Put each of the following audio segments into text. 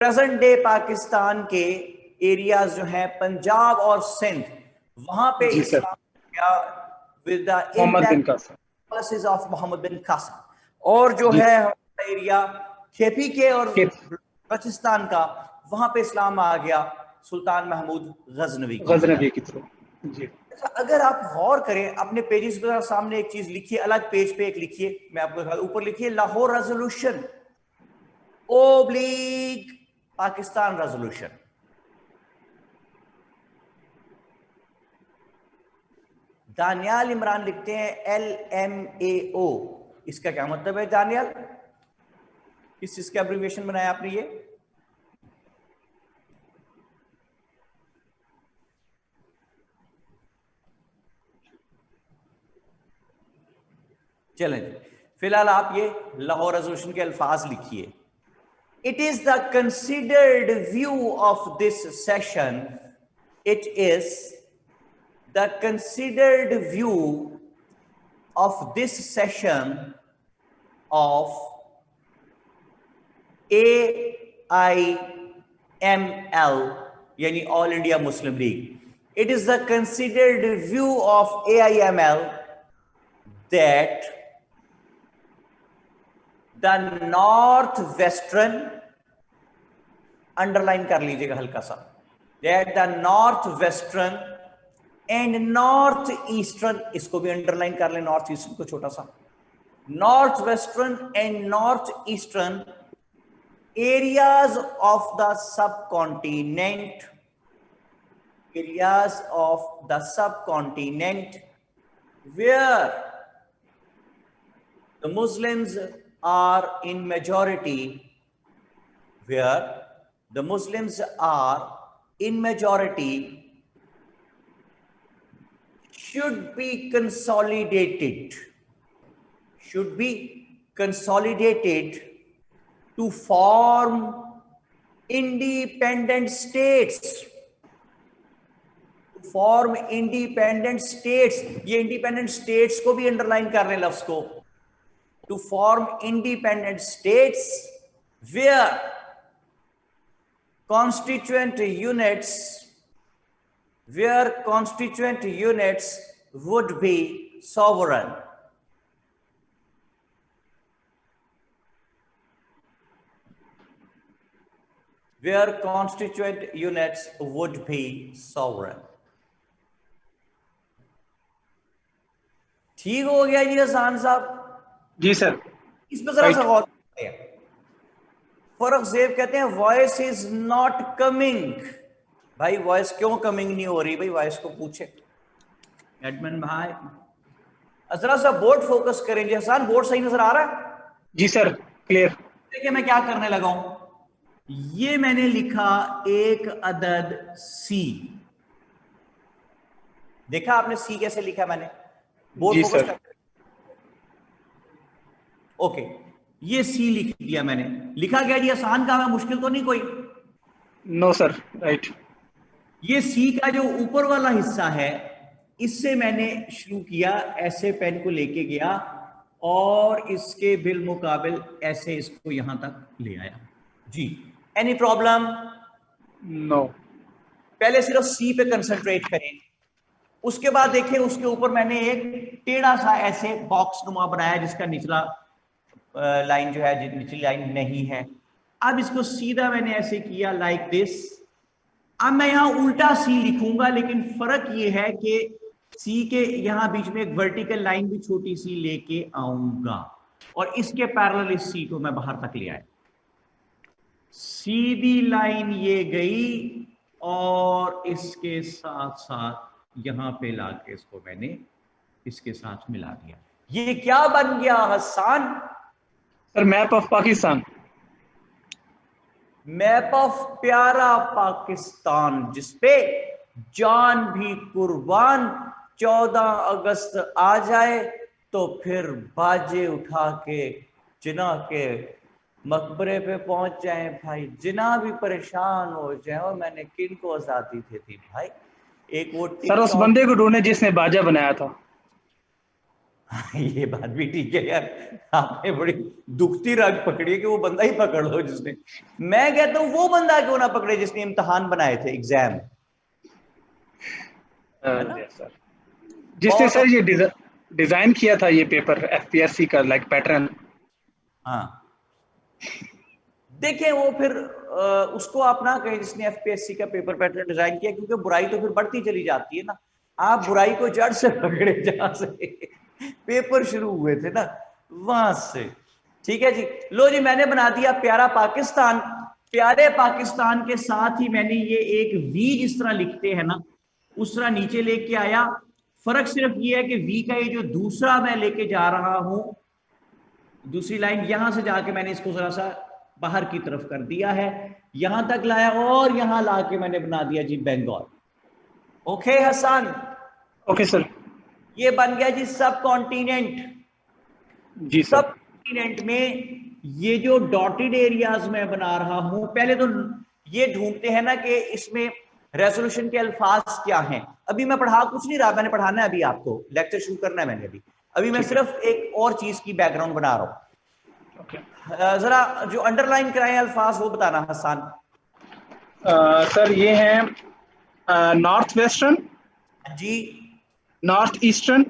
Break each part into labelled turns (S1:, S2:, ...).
S1: Present day Pakistan के areas जो हैं पंजाब और सिंध, वहां पे इस्लाम with the impact policies of Muhammad bin Qasim, और जो है एरिया केपी के और बलूचिस्तान का, वहां पे इस्लाम आ गया सुल्तान महमूद गजनवी के थ्रू। जी, अगर आप गौर करें अपने पेजेस पर, सामने एक चीज लिखिए, अलग पेज पे एक लिखिए, मैं आपको ऊपर लिखिए Lahore resolution oblique Pakistan resolution. Daniyal Imran लिखते हैं LMAO, इसका क्या मतलब है दानियाल? किस चीज का एब्रिविएशन बनाया आपने ये? चलें, फिलहाल आप ये लाहौर रेजोल्यूशन के अल्फाज लिखिए। It is the considered view of this session. It is the considered view of this session of AIML, यानी All India Muslim League. It is the considered view of AIML that the northwestern, underline कर लीजिएगा हल्का सा, that the northwestern and northeastern, इसको भी underline कर लें, north eastern को छोटा सा, northwestern and northeastern areas of the subcontinent, areas of the subcontinent where the Muslims are in majority, where the Muslims are in majority, should be consolidated to form independent states, form independent states. ये independent states को भी underline कर रहे हैं लफ्ज को, to form independent states where constituent units would be sovereign. Where constituent units would be sovereign. ठीक हो गया जी हसन साहब? जी सर। इस पर जरा सा गौर करते हैं। फरक ज़ेब कहते हैं वॉइस इज नॉट कमिंग। भाई वॉइस क्यों कमिंग नहीं हो रही? भाई वॉइस को पूछे एडमिन भाई। जरा सा बोर्ड फोकस करें जी हसन, बोर्ड सही नजर आ रहा है? जी सर, क्लियर। देखिए मैं क्या करने लगा हूं, ये मैंने लिखा एक अदद सी। देखा आपने सी कैसे लिखा मैंने? बोर्ड फोकस कर। ओके, ये सी लिख दिया मैंने। लिखा गया जी, आसान काम है, मुश्किल तो नहीं कोई? No sir, right. ये सी का जो ऊपर वाला हिस्सा है, इससे मैंने शुरू किया, ऐसे पेन को लेके गया और इसके बिल मुकाबिल ऐसे इसको यहां तक ले आया जी। Any problem? नो। पहले सिर्फ सी पे कंसंट्रेट करें, उसके बाद देखिए उसके ऊपर मैंने एक टेढ़ा सा ऐसे बॉक्स नुमा बनाया जिसका निचला लाइन जो है, निचली लाइन नहीं है। अब इसको सीधा मैंने ऐसे किया लाइक दिस। अब मैं यहां उल्टा सी लिखूंगा, लेकिन फर्क ये है कि सी के यहां बीच में एक वर्टिकल लाइन भी छोटी सी लेके आऊंगा और इसके पैरेलल इस सी को मैं बाहर तक ले आया। सीधी लाइन ये गई और इसके साथ साथ यहां पे लाके इसको मैंने इसके साथ मिला दिया। ये क्या बन गया Hasan? Sir map of Pakistan. Map of प्यारा पाकिस्तान, जिसपे जान भी कुर्बान 14 अगस्त आ जाए तो फिर बाजे उठा के जिना के मकबरे पे पहुंच जाए भाई, जिना भी परेशान हो जाए। और मैंने किन को आजादी दे दी भाई? एक वो सर उस बंदे को ढूंढे जिसने बाजा बनाया था। ये बात भी ठीक है यार, आपने बड़ी दुखती रग पकड़ी है कि वो बंदा ही पकड़ लो जिसने, मैं कहता हूँ वो बंदा क्यों ना पकड़े जिसने इम्तिहान बनाए थे, एग्जाम, है ना?
S2: सर जिसने
S1: बहुत
S2: सर ये डिजाइन किया था ये पेपर एफपीएससी का लाइक पैटर्न।
S1: हाँ, देखें वो फिर उसको आप ना कहें जिसने एफपीएससी का पेपर पैटर्न डिजाइन किया, क्योंकि बुराई तो फिर बढ़ती चली जाती है ना, आप बुराई को जड़ से पकड़े जहां से पेपर शुरू हुए थे ना, वहां से। ठीक है जी, लो जी, मैंने बना दिया प्यारा पाकिस्तान। प्यारे पाकिस्तान के साथ ही मैंने ये एक वी जिस तरह लिखते हैं ना, उस तरह नीचे लेके आया। फर्क सिर्फ ये है कि वी का ये जो दूसरा मैं लेके जा रहा हूं, दूसरी लाइन यहां से जाके मैंने इसको जरा सा बाहर की तरफ कर दिया है, यहां तक लाया और यहां लाके मैंने बना दिया ji Bengal. Okay Hasan?
S2: Okay sir.
S1: ये बन गया ji subcontinent.
S2: Ji sir.
S1: Subcontinent में ये जो डॉटेड एरियाज में बना रहा हूं, पहले तो ये ढूंढते हैं ना कि इसमें रेजोल्यूशन के अल्फाज क्या हैं। अभी मैं पढ़ा कुछ नहीं रहा, मैंने पढ़ाना है अभी, आपको लेक्चर शुरू करना है मैंने अभी मैं सिर्फ एक और चीज की बैकग्राउंड बना रहा हूं। जरा जो अंडरलाइन कराए अल्फाज वो बताना हसन।
S2: सर ये है नॉर्थ वेस्टर्न,
S1: हाँ जी,
S2: नॉर्थ ईस्टर्न,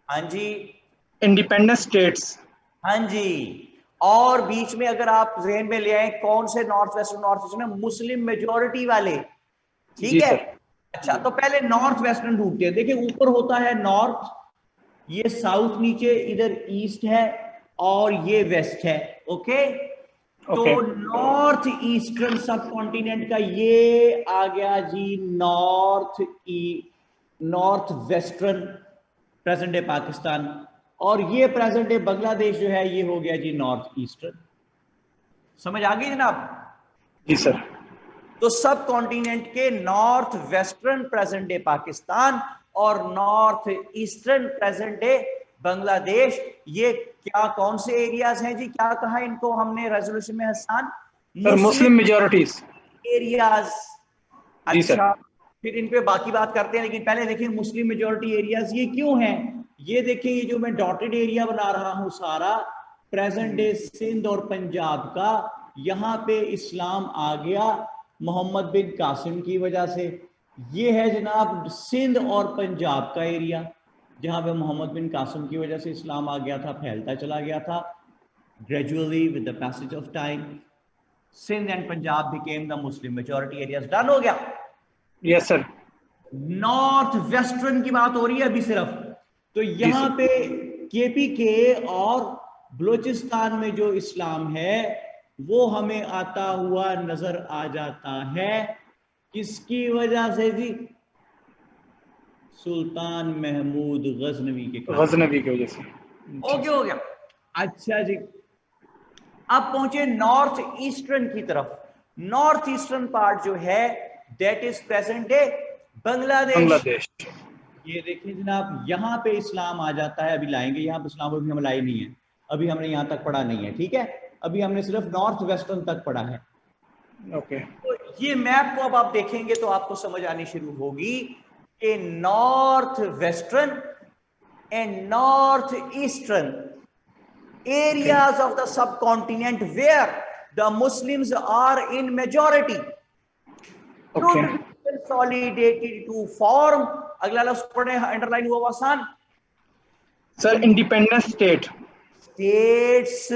S1: हाँ जी,
S2: इंडिपेंडेंट स्टेट्स।
S1: हाँ जी। और बीच में अगर आप जहन में ले आए कौन से north western, north eastern, Muslim majority वाले।
S2: जी
S1: ठीक है,
S2: सर।
S1: अच्छा तो पहले नॉर्थ वेस्टर्न ढूंढते हैं। देखिए ऊपर होता है नॉर्थ, ये साउथ, नीचे इधर ईस्ट है और ये वेस्ट है। ओके, तो
S2: okay
S1: north eastern subcontinent का ये आ गया ji north western present day Pakistan, और ये प्रेजेंट डे बांग्लादेश जो है ये हो गया जी नॉर्थ ईस्टर्न। समझ आ गई जनाब?
S2: जी सर।
S1: तो सब कॉन्टिनेंट के north western present day Pakistan और north eastern present day Bangladesh, ये क्या कौन से एरियाज हैं जी? क्या कहा इनको हमने रेजोल्यूशन में हसन?
S2: सर मुस्लिम
S1: मुस्लिम
S2: मेजोरिटीज।
S1: एरियाज।
S2: जी सर।
S1: अच्छा, फिर इन पे बाकी बात करते हैं, लेकिन पहले देखिए मुस्लिम मेजोरिटी एरियाज ये क्यों हैं। ये देखिए ये जो मैं डॉटेड एरिया बना रहा हूं सारा प्रेजेंट डे सिंध और पंजाब का, यहां पे इस्लाम आ गया मोहम्मद बिन कासिम की वजह से। ये है जनाब सिंध और पंजाब का एरिया जहां पे मोहम्मद बिन कासिम की वजह से इस्लाम आ गया था, फैलता चला गया था। Gradually with the passage of time Sindh and Punjab became the Muslim majority areas. Done हो गया?
S2: Yes sir.
S1: नॉर्थ वेस्टर्न की बात हो रही है अभी सिर्फ। तो
S2: जी
S1: यहां
S2: सर।
S1: पे केपीके और बलूचिस्तान में जो इस्लाम है वो हमें आता हुआ नजर आ जाता है, किसकी वजह से जी? सुल्तान महमूद गजनवी के खात्मे।
S2: गजनवी की वजह से।
S1: ओके हो गया। अच्छा जी, अब पहुंचे नॉर्थ ईस्टर्न की तरफ। नॉर्थ ईस्टर्न पार्ट जो है that is present day Bangladesh.
S2: Bangladesh.
S1: ये देखिए जनाब यहां पे इस्लाम आ जाता है, अभी लाएंगे यहां पे इस्लाम, अभी हम लाई नहीं है, अभी हमने यहां तक पढ़ा नहीं है। ठीक है, अभी हमने सिर्फ नॉर्थ वेस्टर्न तक पढ़ा है।
S2: ओके।
S1: तो ये मैप को अब आप देखेंगे तो आपको समझ आनी शुरू होगी कि north western and north eastern areas of the subcontinent where the Muslims are in majority
S2: okay.
S1: should be consolidated to form, अगला लफ्ज पढ़े अंडरलाइन हुआ आसान,
S2: सर इंडिपेंडेंट स्टेट।
S1: स्टेट्स।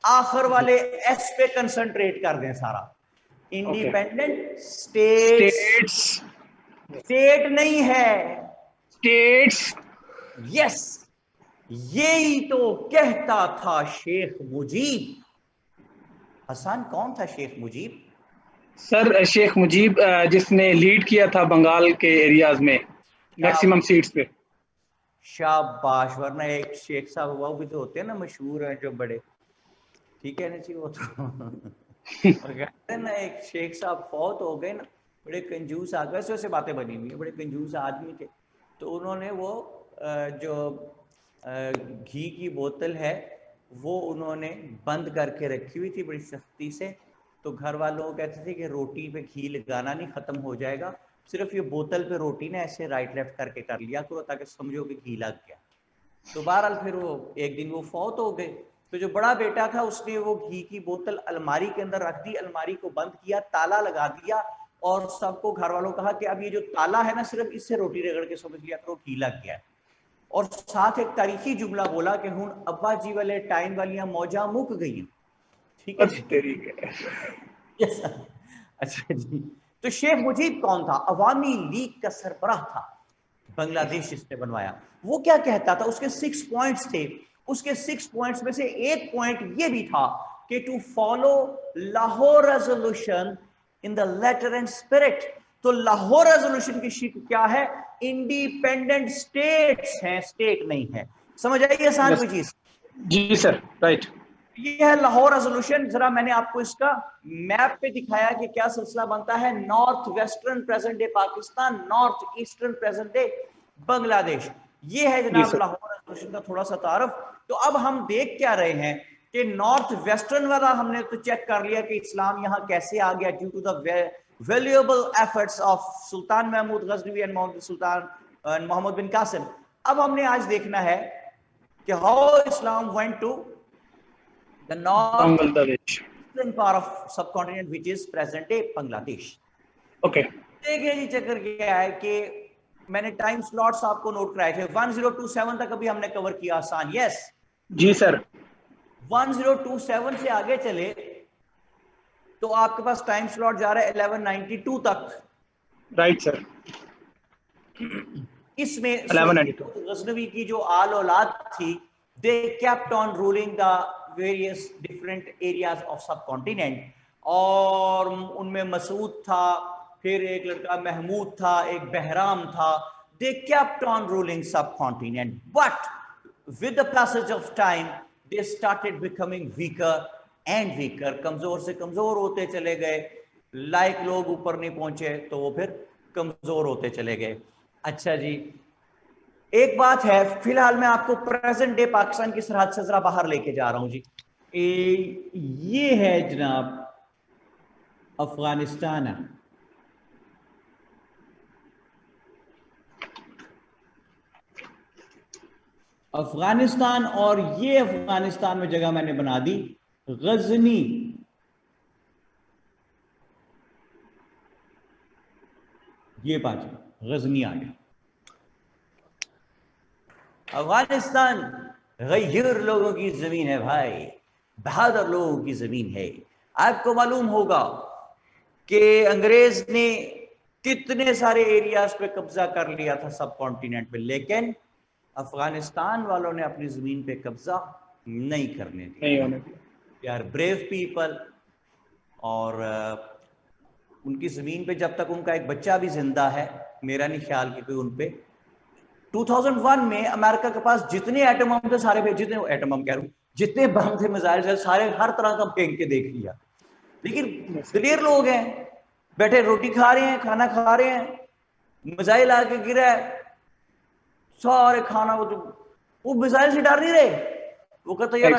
S1: आखिर वाले एस पे कंसंट्रेट कर दें सारा, इंडिपेंडेंट स्टेट्स।
S2: स्टेट्स।
S1: स्टेट नहीं है,
S2: स्टेट्स।
S1: यस, यही तो कहता था शेख मुजीब। हसन कौन था शेख मुजीब?
S2: सर शेख मुजीब जिसने लीड किया था बंगाल के एरियाज में मैक्सिमम सीट्स पे।
S1: शाबाश, वरना एक शेख साहब हुआ भी तो होते हैं ना मशहूर हैं जो बड़े, ठीक है ना जी, वो तो और कहते हैं ना एक शेख साहब फौत हो गए ना, बड़े कंजूस आदमी, वैसे वैसे बातें बनी हुई है, बड़े कंजूस आदमी थे। तो उन्होंने वो जो घी की बोतल है वो उन्होंने बंद करके रखी हुई थी बड़ी सख्ती से। तो घर वालों को कहते थे कि रोटी पे घी लगाना नहीं, खत्म हो जाएगा, सिर्फ ये बोतल पे रोटी ना ऐसे राइट लेफ्ट करके कर लिया करो ताकि समझो कि घी लग गया। तो बहरहाल फिर वो एक दिन वो फौत हो गए। तो जो बड़ा बेटा था उसने वो घी की बोतल अलमारी के अंदर रख दी, अलमारी को बंद किया, ताला लगा दिया और सबको घर वालों कहा कि अब ये जो ताला है ना सिर्फ इससे रोटी रगड़ के समझ लिया करो घी लग गया है। और साथ एक तारीखी जुमला बोला कि हुन अब्बा जी वाले टाइम वालियां मौजा मुक गई। ठीक है जी। अच्छा जी। तो शेख मुजीब कौन था? अवामी लीग का सरबराह था, बांग्लादेश इसने बनवाया। वो क्या कहता था? उसके 6 पॉइंट्स थे। उसके 6 पॉइंट्स में से एक पॉइंट ये भी था कि to follow Lahore resolution in the letter and spirit. तो लाहौर रेजोल्यूशन की शिक क्या है? इंडिपेंडेंट स्टेट्स हैं, स्टेट नहीं है। समझ आइए आसान कोई चीज?
S2: जी सर, राइट।
S1: ये है लाहौर रेजोल्यूशन। जरा मैंने आपको इसका मैप पे दिखाया कि क्या सिलसिला बनता है। North western present day Pakistan, north eastern present day Bangladesh. ये है जनाब लाहौर रेजोल्यूशन का थोड़ा सा तारफ। तो अब हम देख क्या रहे हैं कि नॉर्थ वेस्टर्न वाला हमने तो चेक कर लिया कि इस्लाम यहाँ कैसे आ गया, due to the valuable efforts of Sultan Mahmud Ghaznavi and Muhammad बिन कासिम। अब हमने आज देखना है कि how Islam went to the northern part of subcontinent which is present day Bangladesh।
S2: Okay.
S1: देखिए जी चक्कर क्या है कि मैंने टाइम स्लॉट्स आपको नोट कराए थे। 1027 तक अभी हमने कवर किया आसान। यस
S2: जी सर।
S1: 1027 से आगे चले तो आपके पास टाइम स्लॉट जा रहा है 1192 तक।
S2: Right sir.
S1: इसमें
S2: 1192
S1: गजनवी की जो आल औलाद थी, they kept on ruling the various different areas of subcontinent। और उनमें मसूद था, फिर एक लड़का महमूद था, एक बहराम था। they kept on ruling subcontinent, but with the passage of time they started becoming weaker and weaker। कमजोर से कमजोर होते चले गए। लाइक लोग ऊपर नहीं पहुंचे तो वो फिर कमजोर होते चले गए। अच्छा जी, एक बात है, फिलहाल मैं आपको प्रेजेंट डे पाकिस्तान की सरहद से जरा बाहर लेके जा रहा हूं जी। ये है जनाब अफगानिस्तान है। अफगानिस्तान, और ये अफगानिस्तान में जगह मैंने बना दी गजनी। ये बात गजनी आ गया। अफगानिस्तान गैर लोगों की जमीन है भाई, बहादुर लोगों की जमीन है। आपको मालूम होगा कि अंग्रेज ने कितने सारे एरियाज पे कब्जा कर लिया था सब कॉन्टिनेंट पे, लेकिन अफगानिस्तान वालों ने अपनी जमीन पे कब्जा नहीं करने दिया। They are brave people. और उनकी जमीन पे जब तक उनका एक बच्चा भी जिंदा है, मेरा नहीं ख्याल कि कोई उन पे 2001 में अमेरिका के पास जितने एटम बम थे सारे, जितने एटम बम कह रहा हूं, जितने बम थे, मिसाइल थे, सारे हर तरह का फेंक के देख लिया। लेकिन दिलेर लोग हैं, बैठे रोटी खा रहे हैं, खाना खा रहे हैं, मिसाइल आके गिरा है, सारे खाना वो मिसाइल से डर नहीं रहे। वो कहते यार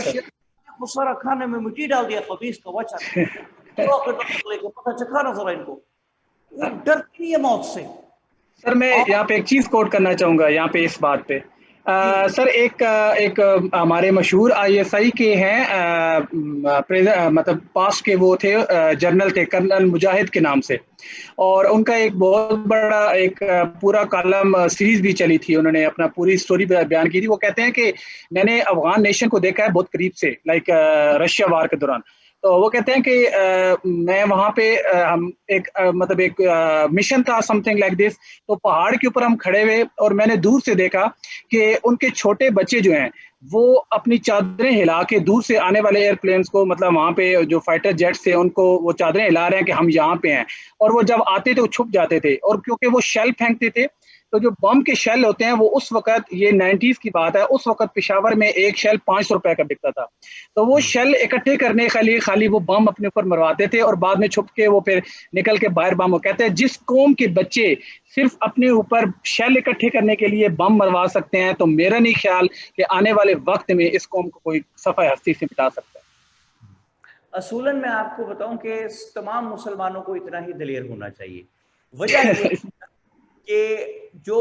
S1: वो सारा खाने में मिट्टी डाल दिया खबीस का बच्चा लेके पता चखा ना जरा इनको, वो डरती नहीं है मौत से।
S2: सर मैं यहाँ पे एक चीज कोट करना चाहूंगा यहाँ पे इस बात पे। सर एक हमारे मशहूर ISI के हैं, मतलब पास्ट के वो थे, जनरल थे, कर्नल मुजाहिद के नाम से। और उनका एक बहुत बड़ा एक पूरा कॉलम सीरीज भी चली थी, उन्होंने अपना पूरी स्टोरी बयान की थी। वो कहते हैं कि मैंने अफगान नेशन को देखा है बहुत करीब से, लाइक रशिया वार के दौरान। तो वो कहते हैं कि मैं वहाँ पे हम मतलब एक मिशन था समथिंग लाइक दिस। तो पहाड़ के ऊपर हम खड़े हुए और मैंने दूर से देखा कि उनके छोटे बच्चे जो हैं वो अपनी चादरें हिला के दूर से आने वाले एयरप्लेन्स को, मतलब वहाँ पे जो फाइटर जेट्स थे उनको वो चादरें हिला रहे हैं कि हम यहाँ पे हैं। और वो जब आते थे वो छुप जाते थे, और क्योंकि वो शेल फेंकते थे, तो जो बम के शेल होते हैं वो उस वक्त, ये 90s की बात है, उस वक्त पेशावर में एक शेल 500 रुपए का बिकता था। तो वो शेल इकट्ठे करने के लिए खाली वो बम अपने ऊपर मरवाते थे और बाद में छुप के वो फिर निकल के बाहर बम। कहते हैं जिस कौम के बच्चे सिर्फ अपने ऊपर शेल इकट्ठे करने के लिए बम मरवा सकते हैं, तो मेरा नहीं ख्याल कि आने वाले वक्त में इस कौम को कोई सफाई हस्ती से मिटा सकता है।
S1: असूलन मैं आपको बताऊं कि तमाम मुसलमानों को इतना ही दिलेर होना चाहिए। वजह कि जो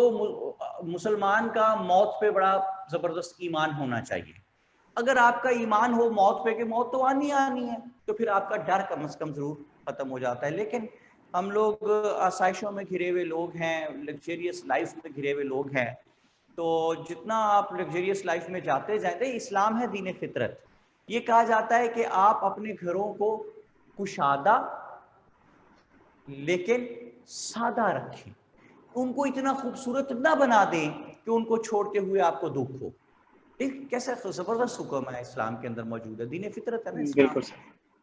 S1: मुसलमान का मौत पे बड़ा जबरदस्त ईमान होना चाहिए। अगर आपका ईमान हो मौत पे कि मौत तो आनी आनी है, तो फिर आपका डर कम से कम जरूर खत्म हो जाता है। लेकिन हम लोग आसाइशों में घिरे हुए लोग हैं, लग्जरियस लाइफ में घिरे हुए लोग हैं, तो जितना आप लग्जरियस लाइफ में जाते जाते, इस्लाम है दीन फितरत। ये कहा जाता है कि आप अपने घरों को कुशादा लेकिन सादा रखें, उनको इतना खूबसूरत ना बना दें कि उनको छोड़ते हुए आपको दुख हो। एक कैसा जबरदस्त हुक्म है इस्लाम के अंदर मौजूद है, दीन फितरत है ना इस्लाम।
S2: बिल्कुल।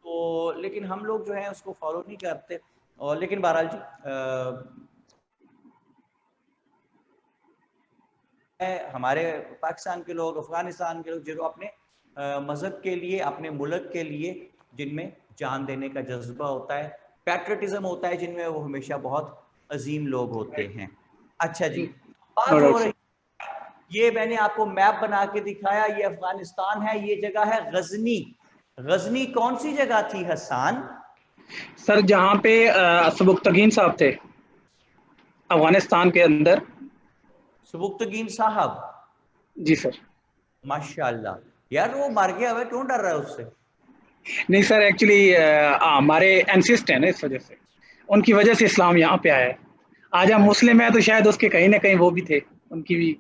S1: तो लेकिन हम लोग जो है उसको फॉलो नहीं करते। और लेकिन बहरहाल जी हमारे पाकिस्तान के लोग, अफगानिस्तान के लोग जो अपने मजहब के लिए, अपने मुल्क के लिए जिनमें जान देने का जज्बा होता है, पैट्रियटिज्म होता है, जिनमें वो हमेशा बहुत अजीम लोग होते हैं। अच्छा जी, बात हो रही, ये मैंने आपको मैप बना के दिखाया, ये अफगानिस्तान है, ये जगह है गजनी। गजनी कौन सी जगह थी हसन?
S2: सर जहाँ पे सबुक्तगीन साहब थे अफगानिस्तान के अंदर।
S1: सबुक्तगीन साहब?
S2: जी सर।
S1: माशाल्लाह यार, वो मर गया हुआ, क्यों डर रहा है उससे?
S2: नहीं सर, एक्चुअली हमारे एंसिस्ट हैं ना, इस वजह से, उनकी वजह से इस्लाम यहाँ पे आया है। आज हम मुस्लिम है तो शायद उसके कहीं ना कहीं वो भी थे, उनकी भी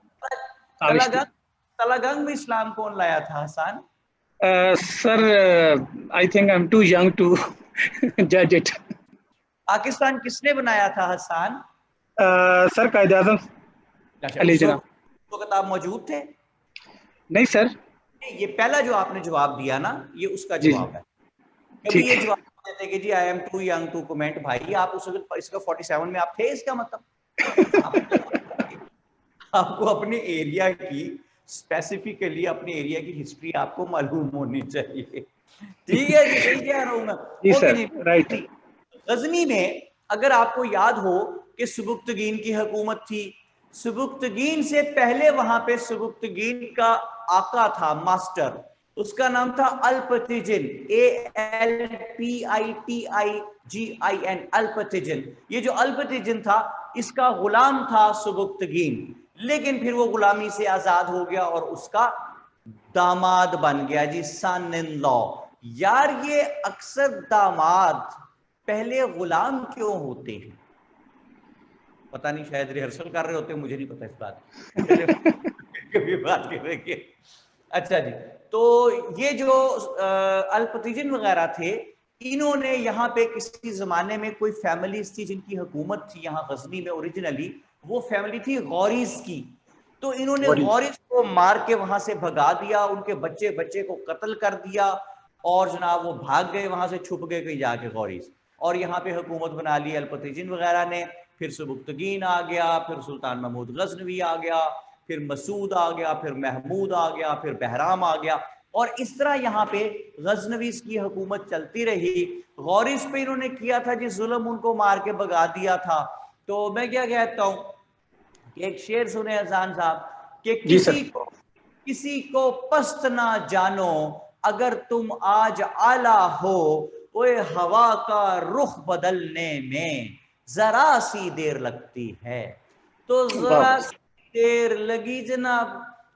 S2: काविश थी।
S1: तलागंग में इस्लाम कौन लाया था Hasan?
S2: Sir I think I am too young to जज इट।
S1: पाकिस्तान किसने बनाया था हसन?
S2: सर कायद आजम अली
S1: उस
S2: जना।
S1: वक्त आप मौजूद थे?
S2: नहीं सर।
S1: ये पहला जो आपने जवाब दिया ना, ये उसका
S2: जी
S1: जवाब है। कभी
S2: ठीक
S1: ये
S2: है।
S1: जवाब देते कि जी I am too young to comment, भाई आप उस वक्त इसका 47 में आप थे, इसका मतलब आपको अपने एरिया की, स्पेसिफिकली अपने एरिया की हिस्ट्री आपको मालूम होनी चाहिए। ठीक है जी, सही कह रहा हूं मैं।
S2: जी
S1: ओके
S2: सर,
S1: जी।
S2: राइट।
S1: गजनी में अगर आपको याद हो कि सुबुक्तगीन की हुकूमत थी, सुबुक्तगीन से पहले वहां पे सुबुक्तगीन का आका था, मास्टर, उसका नाम था अल्पतिजिन, ALPITIGIN, अल्पतिजिन। ये जो अल्पतिजिन था, इसका गुलाम था सुबुक्तगीन, लेकिन फिर वो गुलामी से आजाद हो गया और उसका दामाद बन गया जी, सन इन लॉ। यार ये अक्सर दामाद पहले गुलाम क्यों होते हैं? पता नहीं, शायद रिहर्सल कर रहे होते हैं, मुझे नहीं पता इस बात कभी बात करेंगे। अच्छा जी, तो ये जो अल्पतिजिन वगैरह थे, इन्होंने यहाँ पे किसी जमाने में कोई फैमिलीज थी जिनकी हुकूमत थी यहाँ गजनी में ओरिजिनली, वो फैमिली थी गौरीज की। तो इन्होंने गौरीज को मार के वहां से भगा दिया, उनके बच्चे बच्चे को कत्ल कर दिया, और जनाब वो भाग गए वहां से, छुप गए कहीं जाके गौरीज, और यहाँ पे हुकूमत बना ली अल्पतिजिन वगैरह ने। फिर सुबुक्तगीन आ गया, फिर सुल्तान महमूद गजनवी आ गया, फिर मसूद आ गया, फिर महमूद आ गया, फिर बहराम आ गया, और इस तरह यहाँ पे गजनवीज की हुकूमत चलती रही। गौरीज पे इन्होंने किया था जी जुल्म, उनको मार के भगा दिया था। तो मैं क्या कहता हूँ कि एक शेर सुने हसन साहब, कि किसी को पस्त ना जानो अगर तुम आज आला हो, ओए हवा का रुख बदलने में जरा सी देर लगती है। तो जरा सी देर लगी जनाब,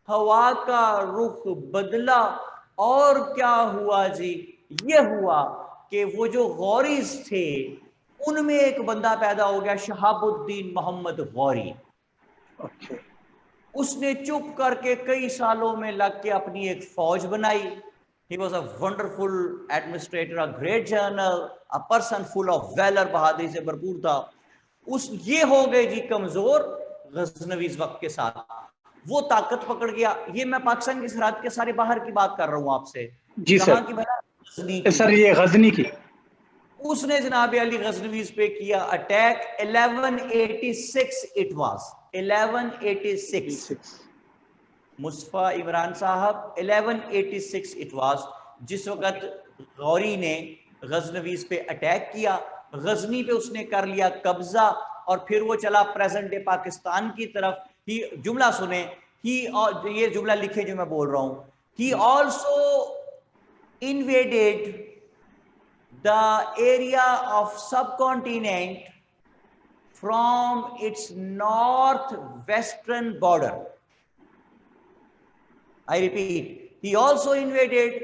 S1: हवा का रुख बदला, और क्या हुआ जी? ये हुआ कि वो जो गौरीज थे उनमें एक बंदा पैदा हो गया, शहाबुद्दीन मोहम्मद गौरी। उसने चुप करके कई सालों में लग के अपनी एक फौज बनाई। He was a wonderful administrator, a great general, a person full of valor, बहादुरी से भरपूर था। ये हो गए जी कमजोर गजनवी इस वक्त के साथ, वो ताकत पकड़ गया। ये मैं पाकिस्तान की सरहद के सारे बाहर की बात कर रहा हूं आपसे।
S2: जी
S1: कहां
S2: सर।
S1: की भला? गजनी की।
S2: सर ये गजनी की।
S1: उसने जनाब अली गजनवीज पे किया attack, 1186 it was, 1186। Mustafa Imran साहब 1186 इट वाज, जिस वक्त गौरी ने गजनवीज पे अटैक किया, गजनी पे उसने कर लिया कब्जा, और फिर वो चला प्रेजेंट डे पाकिस्तान की तरफ। ही जुमला सुने, ही, और ये जुमला लिखे जो मैं बोल रहा हूं, he also invaded the area of subcontinent from its northwestern border. I repeat, he also invaded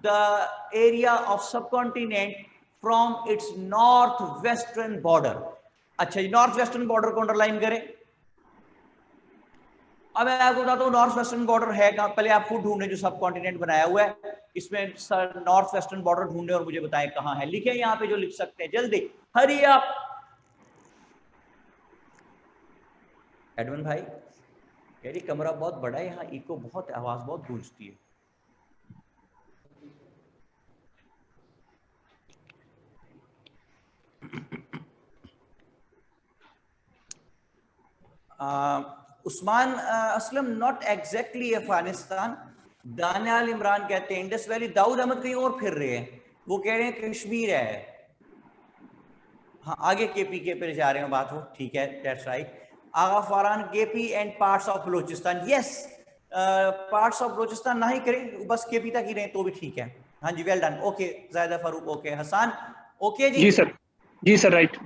S1: the area of subcontinent from its northwestern border. अच्छा जी, नॉर्थ वेस्टर्न बॉर्डर को अंडरलाइन करें। अब मैं आपको बताता हूँ नॉर्थ वेस्टर्न बॉर्डर है कहाँ। पहले आप खुद ढूंढें जो सब कॉन्टिनेंट बनाया हुआ है, इसमें नॉर्थ वेस्टर्न बॉर्डर ढूंढें और मुझे बताएं कहाँ है। लिखें यहाँ पे जो लिख सकते हैं, जल्दी, हरी अप। एडविन भाई कह रही कमरा बहुत बड़ा है, यहाँ इको बहुत, आवाज बहुत गूंजती है। Usman Aslam, not exactly Afghanistan. दानियाल इमरान कहते हैं इंडस वैली। दाऊद अहमद कहीं और फिर रहे हैं, वो कह रहे हैं कश्मीर है। हाँ, आगे केपी के पे जा रहे हैं बात, हो ठीक है, that's right. Agha Farhan, KP and parts of Balochistan. Yes, parts of Balochistan ना ही करें, बस केपी तक ही रहें तो भी ठीक है। हाँ जी, वेल डन, ओके। जायदा फारूक ओके। हसन ओके जी?
S2: जी सर, जी सर, राइट।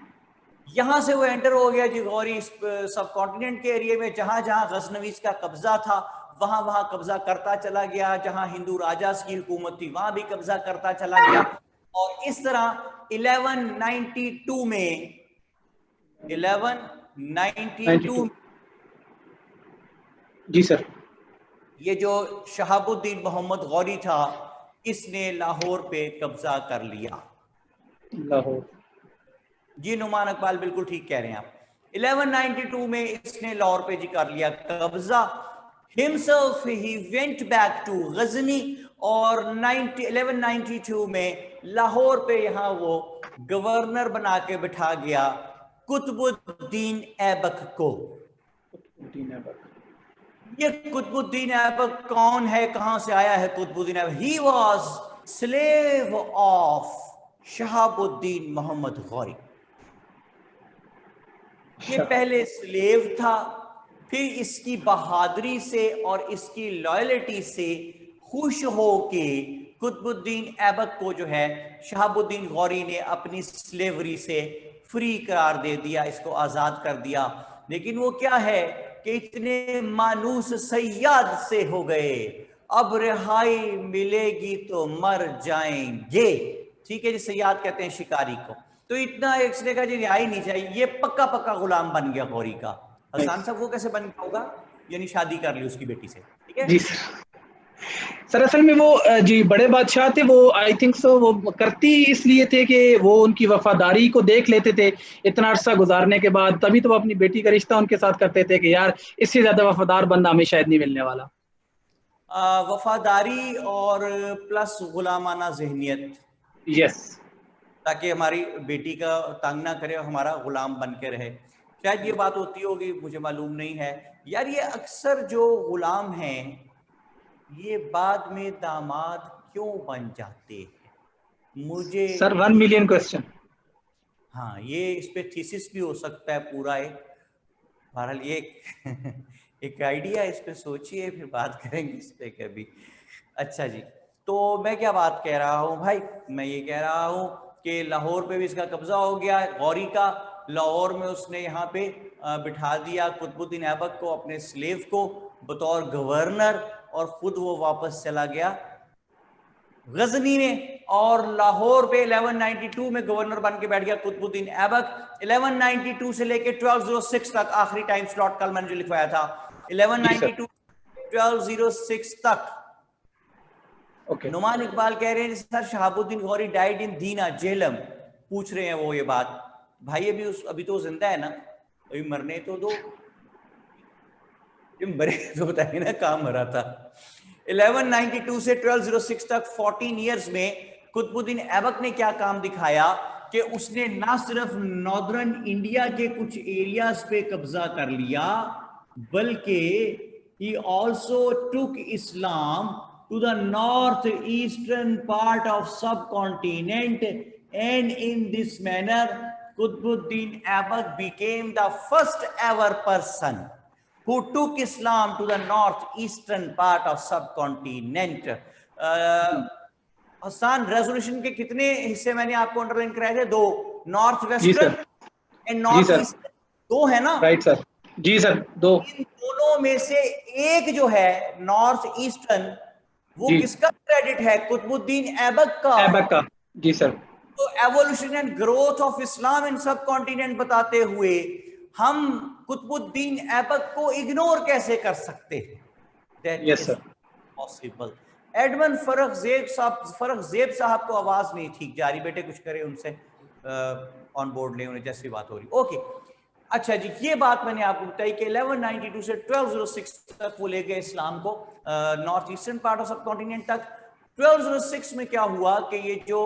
S1: यहां से वो एंटर हो गया जी गौरी सब कॉन्टिनेंट के एरिया में। जहां जहां गजनवीज का कब्जा था वहां वहां कब्जा करता चला गया। जहां हिंदू राजा की हुकूमत थी वहां भी कब्जा करता चला गया। और इस तरह 1192 में 1192
S2: जी सर,
S1: ये जो शहाबुद्दीन मोहम्मद गौरी था, इसने लाहौर पे कब्जा कर लिया।
S2: लाहौर,
S1: जी नुमान इकबाल बिल्कुल ठीक कह रहे हैं आप। 1192 में इसने लाहौर पे जी कर लिया कब्जा। Himself he went back to Ghazni, और 1192 में लाहौर पे यहाँ वो गवर्नर बना के बिठा गया कुतुबुद्दीन ऐबक को। ये कुतुबुद्दीन ऐबक कौन है, कहां से आया है Qutbuddin Aibak? He was slave of Shahabuddin Mohammad Ghori. ये पहले स्लेव था, फिर इसकी बहादुरी से और इसकी लॉयल्टी से खुश होके कुतुबुद्दीन ऐबक को जो है शहाबुद्दीन गौरी ने अपनी स्लेवरी से फ्री करार दे दिया, इसको आजाद कर दिया। लेकिन वो क्या है कि इतने मानूस सयाद से हो गए, अब रिहाई मिलेगी तो मर जाएंगे। ठीक है जी, सयाद कहते हैं शिकारी को। तो इतना इसने कहा जी रिहाई नहीं चाहिए, ये पक्का पक्का गुलाम बन गया गौरी का। हसन साहब वो कैसे बन गया होगा? यानी शादी कर ली उसकी बेटी से, ठीक है
S2: जी सर। असल में वो जी बड़े बादशाह थे, वो आई थिंक सो वो करती इसलिए थे कि वो उनकी वफादारी को देख लेते थे इतना अरसा गुजारने के बाद, तभी तो वो अपनी बेटी का रिश्ता उनके साथ करते थे कि यार इससे ज्यादा वफादार बंदा हमें शायद नहीं मिलने वाला।
S1: वफादारी और प्लस गुलामाना जहनियत,
S2: यस,
S1: ताकि हमारी बेटी का तंग ना करे और हमारा गुलाम बन के रहे। शायद ये बात होती होगी, मुझे मालूम नहीं है यार। ये अक्सर जो गुलाम हैं ये बाद में दामाद क्यों बन जाते हैं, मुझे
S2: सर 1 मिलियन क्वेश्चन।
S1: हाँ, ये इस पे थीसिस भी हो सकता है पूरा एक। बहरहाल ये एक आइडिया, इस पे सोचिए, फिर बात करेंगे इस पे कभी। अच्छा जी, तो मैं क्या बात कह रहा हूँ भाई, मैं ये कह रहा हूँ कि लाहौर पे भी इसका कब्जा हो गया गौरी का। लाहौर में उसने यहाँ पे बिठा दिया कुतुबुद्दीन ऐबक को, अपने स्लेव को, बतौर गवर्नर, और खुद वो वापस चला गया गजनी में। और लाहौर पे 1192 में गवर्नर बन के बैठ गया कुतुबुद्दीन ऐबक। 1192 से लेके 1206 तक, आखिरी टाइम स्लॉट कल मैंने जो लिखवाया था, 1192 1206 तक। नुमान इकबाल कह रहे हैं sir Shahabuddin Ghori died in Dina Jhelum, पूछ रहे हैं वो ये बात। भाई अभी तो जिंदा है ना, अभी मरने तो दो, मरे तो बताइए ना कहाँ मरा था। 1192 से 1206 तक 14 इयर्स में कुतुबुद्दीन ऐबक ने क्या काम दिखाया कि उसने ना सिर्फ नॉर्दर्न इंडिया के कुछ एरियाज पे कब्जा कर लिया, बल्कि he also took Islam to the northeastern part of subcontinent, and in this manner Qutbuddin Aibak became the first ever person who took Islam to the northeastern part of subcontinent. Hasan, resolution के कितने हिस्से मैंने आपको underline कराए थे? 2, north western and north east. दो है ना?
S2: राइट सर, जी सर, दो।
S1: इन दोनों में से एक जो है नॉर्थ ईस्टर्न, वो किसका क्रेडिट है? कुतुबुद्दीन ऐबक का।
S2: ऐबक का, जी सर।
S1: तो evolution and growth of Islam in subcontinent बताते हुए हम कुतुबुद्दीन ऐबक को इग्नोर कैसे कर सकते हैं? That is possible. एडमंड फरखजेब साहब को आवाज नहीं ठीक जा रही, बेटे कुछ करे उनसे ऑन बोर्ड ले, उन्हें जैसी बात हो रही। ओके अच्छा जी, ये बात मैंने आपको बताई कि 1192 से 1206 तक वो ले गए इस्लाम को north eastern part of subcontinent तक। 1206 में क्या हुआ कि ये जो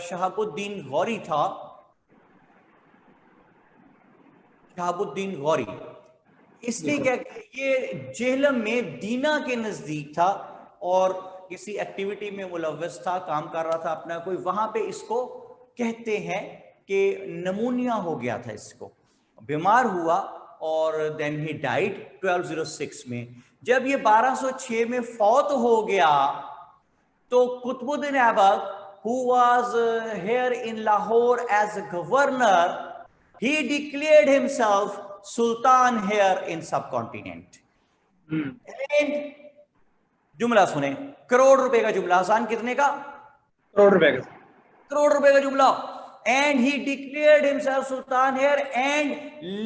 S1: शहाबुद्दीन गौरी था, शहाबुद्दीन गौरी, इसने क्या किया, ये जेहलम में दीना के नजदीक था और किसी एक्टिविटी में मुलव्वस था, काम कर रहा था अपना कोई, वहां पे इसको कहते हैं कि नमूनिया हो गया था, इसको बीमार हुआ और देन ही डाइड 1206 में। जब ये 1206 में फौत हो गया तो Qutbuddin Aibak who was here in Lahore as a governor, he declared himself sultan here in subcontinent. And जुमला सुने, करोड़ रुपए का जुमला। हसन कितने का?
S2: करोड़ रुपए का।
S1: करोड़ रुपए का जुमला। And he declared himself sultan here and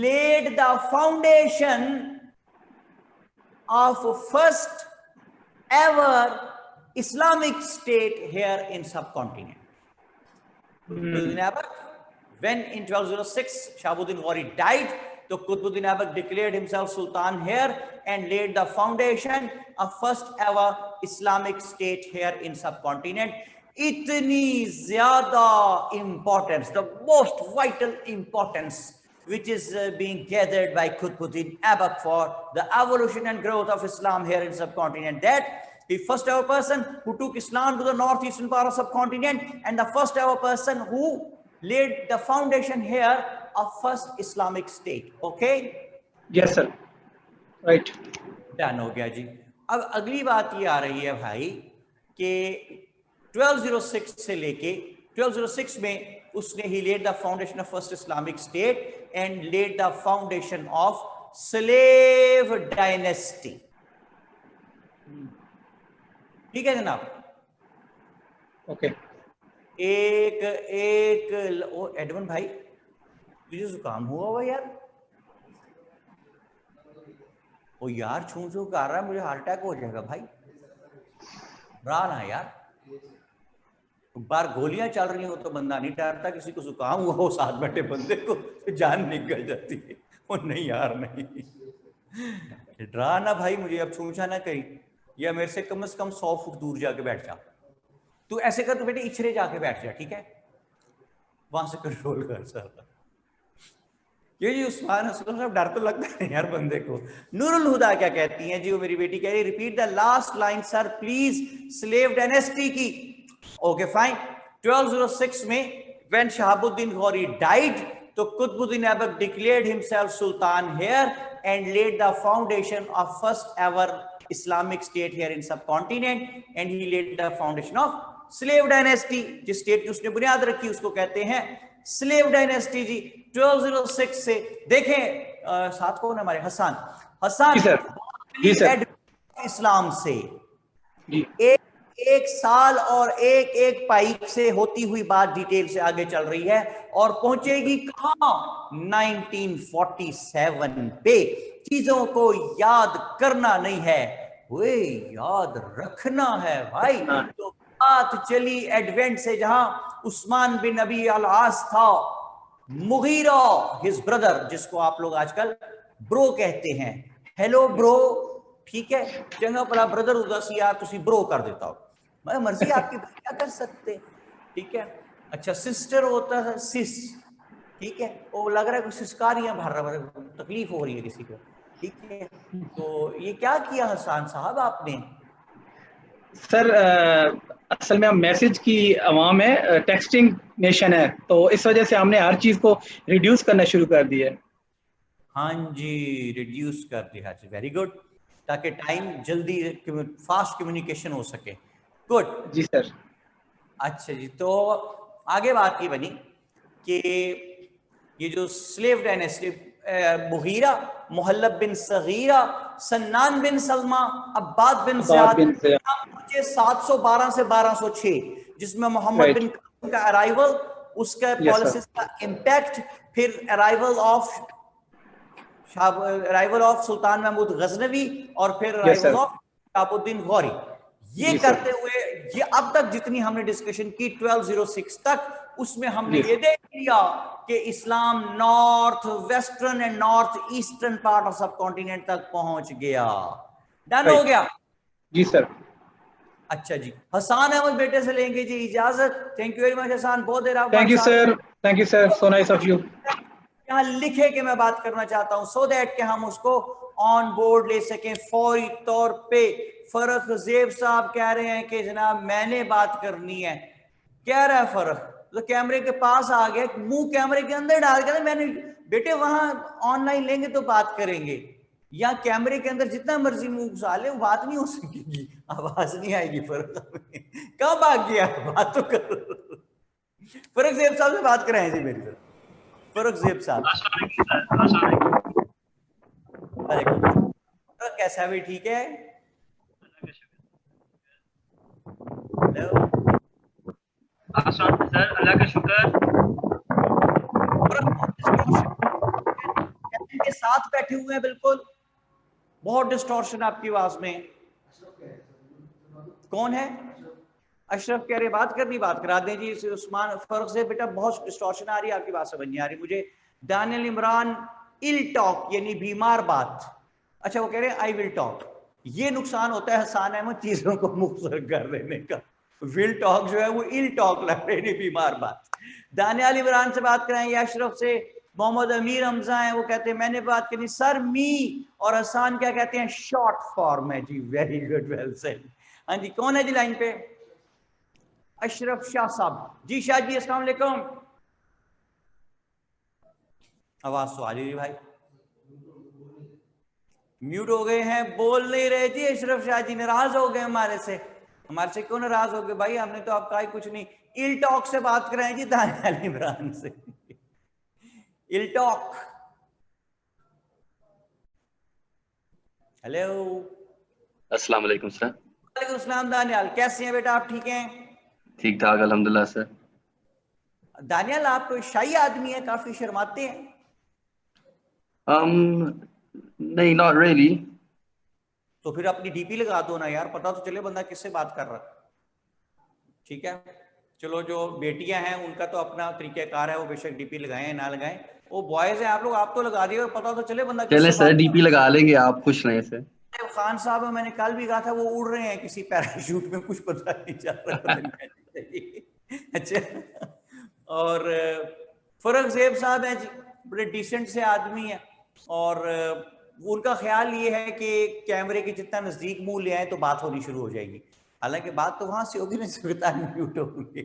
S1: laid the foundation of first ever Islamic state here in subcontinent. When in 1206 Shahabuddin Ghori died, so Qutbuddin Aibak declared himself sultan here and laid the foundation of first ever Islamic state here in subcontinent. Itni zyada importance, the most vital importance which is being gathered by Qutbuddin Aibak for the evolution and growth of Islam here in subcontinent, that the first ever person who took Islam to the northeastern part of subcontinent and the first ever person who laid the foundation here of first Islamic state. Okay?
S2: Yes sir. Right.
S1: Done हो गया जी। अब अगली बात ये आ रही है भाई कि 1206 से लेके 1206 में उसने ही laid the foundation of first Islamic state and laid the foundation of slave dynasty. ठीक है जनाब?
S2: ओके।
S1: ओ एडमन भाई, तुझे जुकाम हुआ यार? ओ यार छू छू कर रहा है, मुझे हार्ट अटैक हो जाएगा भाई। रहा ना यार, बार गोलियां चल रही हो तो बंदा नहीं डरता, किसी को जुकाम हुआ हो साथ बैठे बंदे को जान निकल जाती है। ओ नहीं यार नहीं, डरा ना भाई मुझे, अब छूछा ना कहीं, या मेरे से कम 100 फुट दूर जाके बैठ जा। तू ऐसे कर तो बेटे इछरे जाके बैठ जा, ठीक है? वहां से कंट्रोल कर सकता। ये जी उस्मान असलम साहब, डर तो लगता है यार बंदे को। नूरुल हुदा क्या कहती हैं जी, वो मेरी बेटी कह रही repeat the last line sir please, slave dynasty की। Okay fine. 1206 में व्हेन शहाबुद्दीन गौरी डाइड, तो Qutbuddin Aibak declared himself sultan here and laid the foundation of first ever Islamic state here in subcontinent and he laid the foundation of slave dynasty. जिस state की उसने बुनियाद रखी उसको कहते हैं slave dynasty जी। 1206 से देखें साथ कौन हमारे हसन
S2: जी सर
S1: इस्लाम से एक साल और एक पाइप से होती हुई बात डिटेल से आगे चल रही है और पहुंचेगी कहां? 1947 पे। चीजों को याद करना नहीं है, वे याद रखना है भाई। तो बात चली एडवेंट से, जहां उस्मान बिन अबी अल-आस था, मुगीरा हिज ब्रदर, जिसको आप लोग आजकल ब्रो कहते हैं, हेलो ब्रो, ठीक है? चंगा भला ब्रदर उदासी यार तुसी ब्रो कर देता हो, मैं मर्जी आपकी, क्या कर सकते, ठीक है? अच्छा सिस्टर होता है सिस, ठीक है? वो लग रहा है कुछ सिस्कारियां भर रहा है, तकलीफ हो रही है किसी को, ठीक है? तो ये क्या किया हसन साहब आपने?
S2: सर असल में हम मैसेज की अवाम है, टेक्सटिंग नेशन है, तो इस वजह से हमने हर चीज को रिड्यूस करना शुरू कर दिया है।
S1: हाँ जी, रिड्यूस कर दिया, वेरी गुड, ताकि टाइम जल्दी फास्ट कम्युनिकेशन हो सके। गुड
S2: जी सर।
S1: अच्छा जी, तो आगे बात की बनी कि ये जो स्लेव डायनेस्टी मुगीरा, मुहल्लब बिन सगीरा, सन्नान बिन सलमा, अब्बाद बिन ज़ियाद, 712 से 1206, जिसमें मोहम्मद बिन कासिम का अराइवल, उसका पॉलिसिस का इम्पैक्ट, फिर अराइवल ऑफ सुल्तान महमूद गजनवी, और फिर अराइवल ऑफ शहाबुद्दीन गौरी। ये करते हुए ये अब तक जितनी हमने डिस्कशन की 1206 तक, उसमें हमने ये देख लिया कि Islam north western and north eastern part of subcontinent तक पहुंच गया। डन हो गया
S2: जी सर।
S1: अच्छा जी, हसान अहमद बेटे से लेंगे जी इजाजत। Thank you very much Hassan, बहुत देर
S2: thank you sir, so nice of you.
S1: यहाँ लिखे कि मैं बात करना चाहता हूं सो दैट कि हम उसको ऑन बोर्ड ले सकें फौरी तौर पे। फरख ज़ेब साहब कह रहे हैं कि जनाब मैंने बात करनी है। कह रहा है फरख तो कैमरे के पास आ गया, मुंह कैमरे के अंदर डाल के, मैंने बेटे वहां ऑनलाइन लेंगे तो बात करेंगे, या कैमरे के अंदर जितना मर्जी मुंह घुसा ले बात नहीं हो सकेगी, आवाज नहीं आएगी। फरख कब भाग गया, बात तो कर। फरख ज़ेब साहब से बात कराएं जी मेरी तरफ। फरख ज़ेब साहब कैसा भी ठीक है?
S3: सर अल्लाह का शुक्र।
S1: के साथ बैठे हुए हैं, बिल्कुल बहुत डिस्टॉर्शन आपकी आवाज में। कौन है? अशरफ कह रहे बात करा दें जी उस्मान। फर्क से बेटा बहुत डिस्टॉर्शन आ रही है, आपकी बात समझ नहीं आ रही मुझे। दानियल इमरान इल टॉक यानी बीमार बात। अच्छा वो कह रहे हैं आई विल टॉक। ये नुकसान होता है हसान अहमद चीजों को मुख्तर कर देने का। विल टॉक जो है वो इल टॉक लग रहे नहीं, बीमार बात। दानियल इमरान से बात कराएंगे, अशरफ से। मोहम्मद अमीर हमजा है, वो कहते हैं मैंने बात करनी सर मी। और हसान क्या कहते हैं, शॉर्ट फॉर्म है जी। Very good, well said. हाँ जी, कौन है जी लाइन पे? अशरफ शाह साहब जी। शाह जी अस्सलाम वालेकुम। आवाज तो आ रही भाई, म्यूट हो गए हैं, बोल नहीं रहे जी। अशरफ शाह जी नाराज हो गए हमारे से क्यों नाराज हो गए भाई? हमने तो आपका ही कुछ नहीं। इल टॉक से बात कराएं जी दानियल इमरान से। इल टॉक। हेलो,
S3: अस्सलाम वालेकुम सर।
S1: वालेकुम अस्सलाम दानियल, कैसे हैं बेटा आप? ठीक हैं?
S3: ठीक ठाक अल्हम्दुलिल्लाह सर।
S1: दानियल आप कोई शाही आदमी है, काफी शर्माते हैं।
S3: नहीं, नॉट रियली।
S1: तो फिर अपनी डीपी लगा दो ना यार, पता तो चले बंदा किससे बात कर रहा। ठीक है, चलो जो बेटियां हैं उनका तो अपना तरीकाकार है, वो बेशक डीपी लगाएं ना लगाएं। वो बॉयज हैं आप लोग, आप तो लगा दिए, पता तो चले बंदा
S3: चले
S1: किससे
S3: सर
S1: बात
S3: डीपी लगा लेंगे, आप खुश रहें सर।
S1: खान साहब मैंने कल भी कहा था वो उड़ रहे हैं किसी पैराशूट में, कुछ पता नहीं चल रहा। अच्छा, और फरख ज़ेब साहब हैं जी, बड़े डिसेंट से आदमी हैं, और उनका ख्याल ये है कि कैमरे के जितना नजदीक मुंह ले आए तो बात होनी शुरू हो जाएगी। हालांकि बात तो वहां से होगी ना, म्यूट होंगे।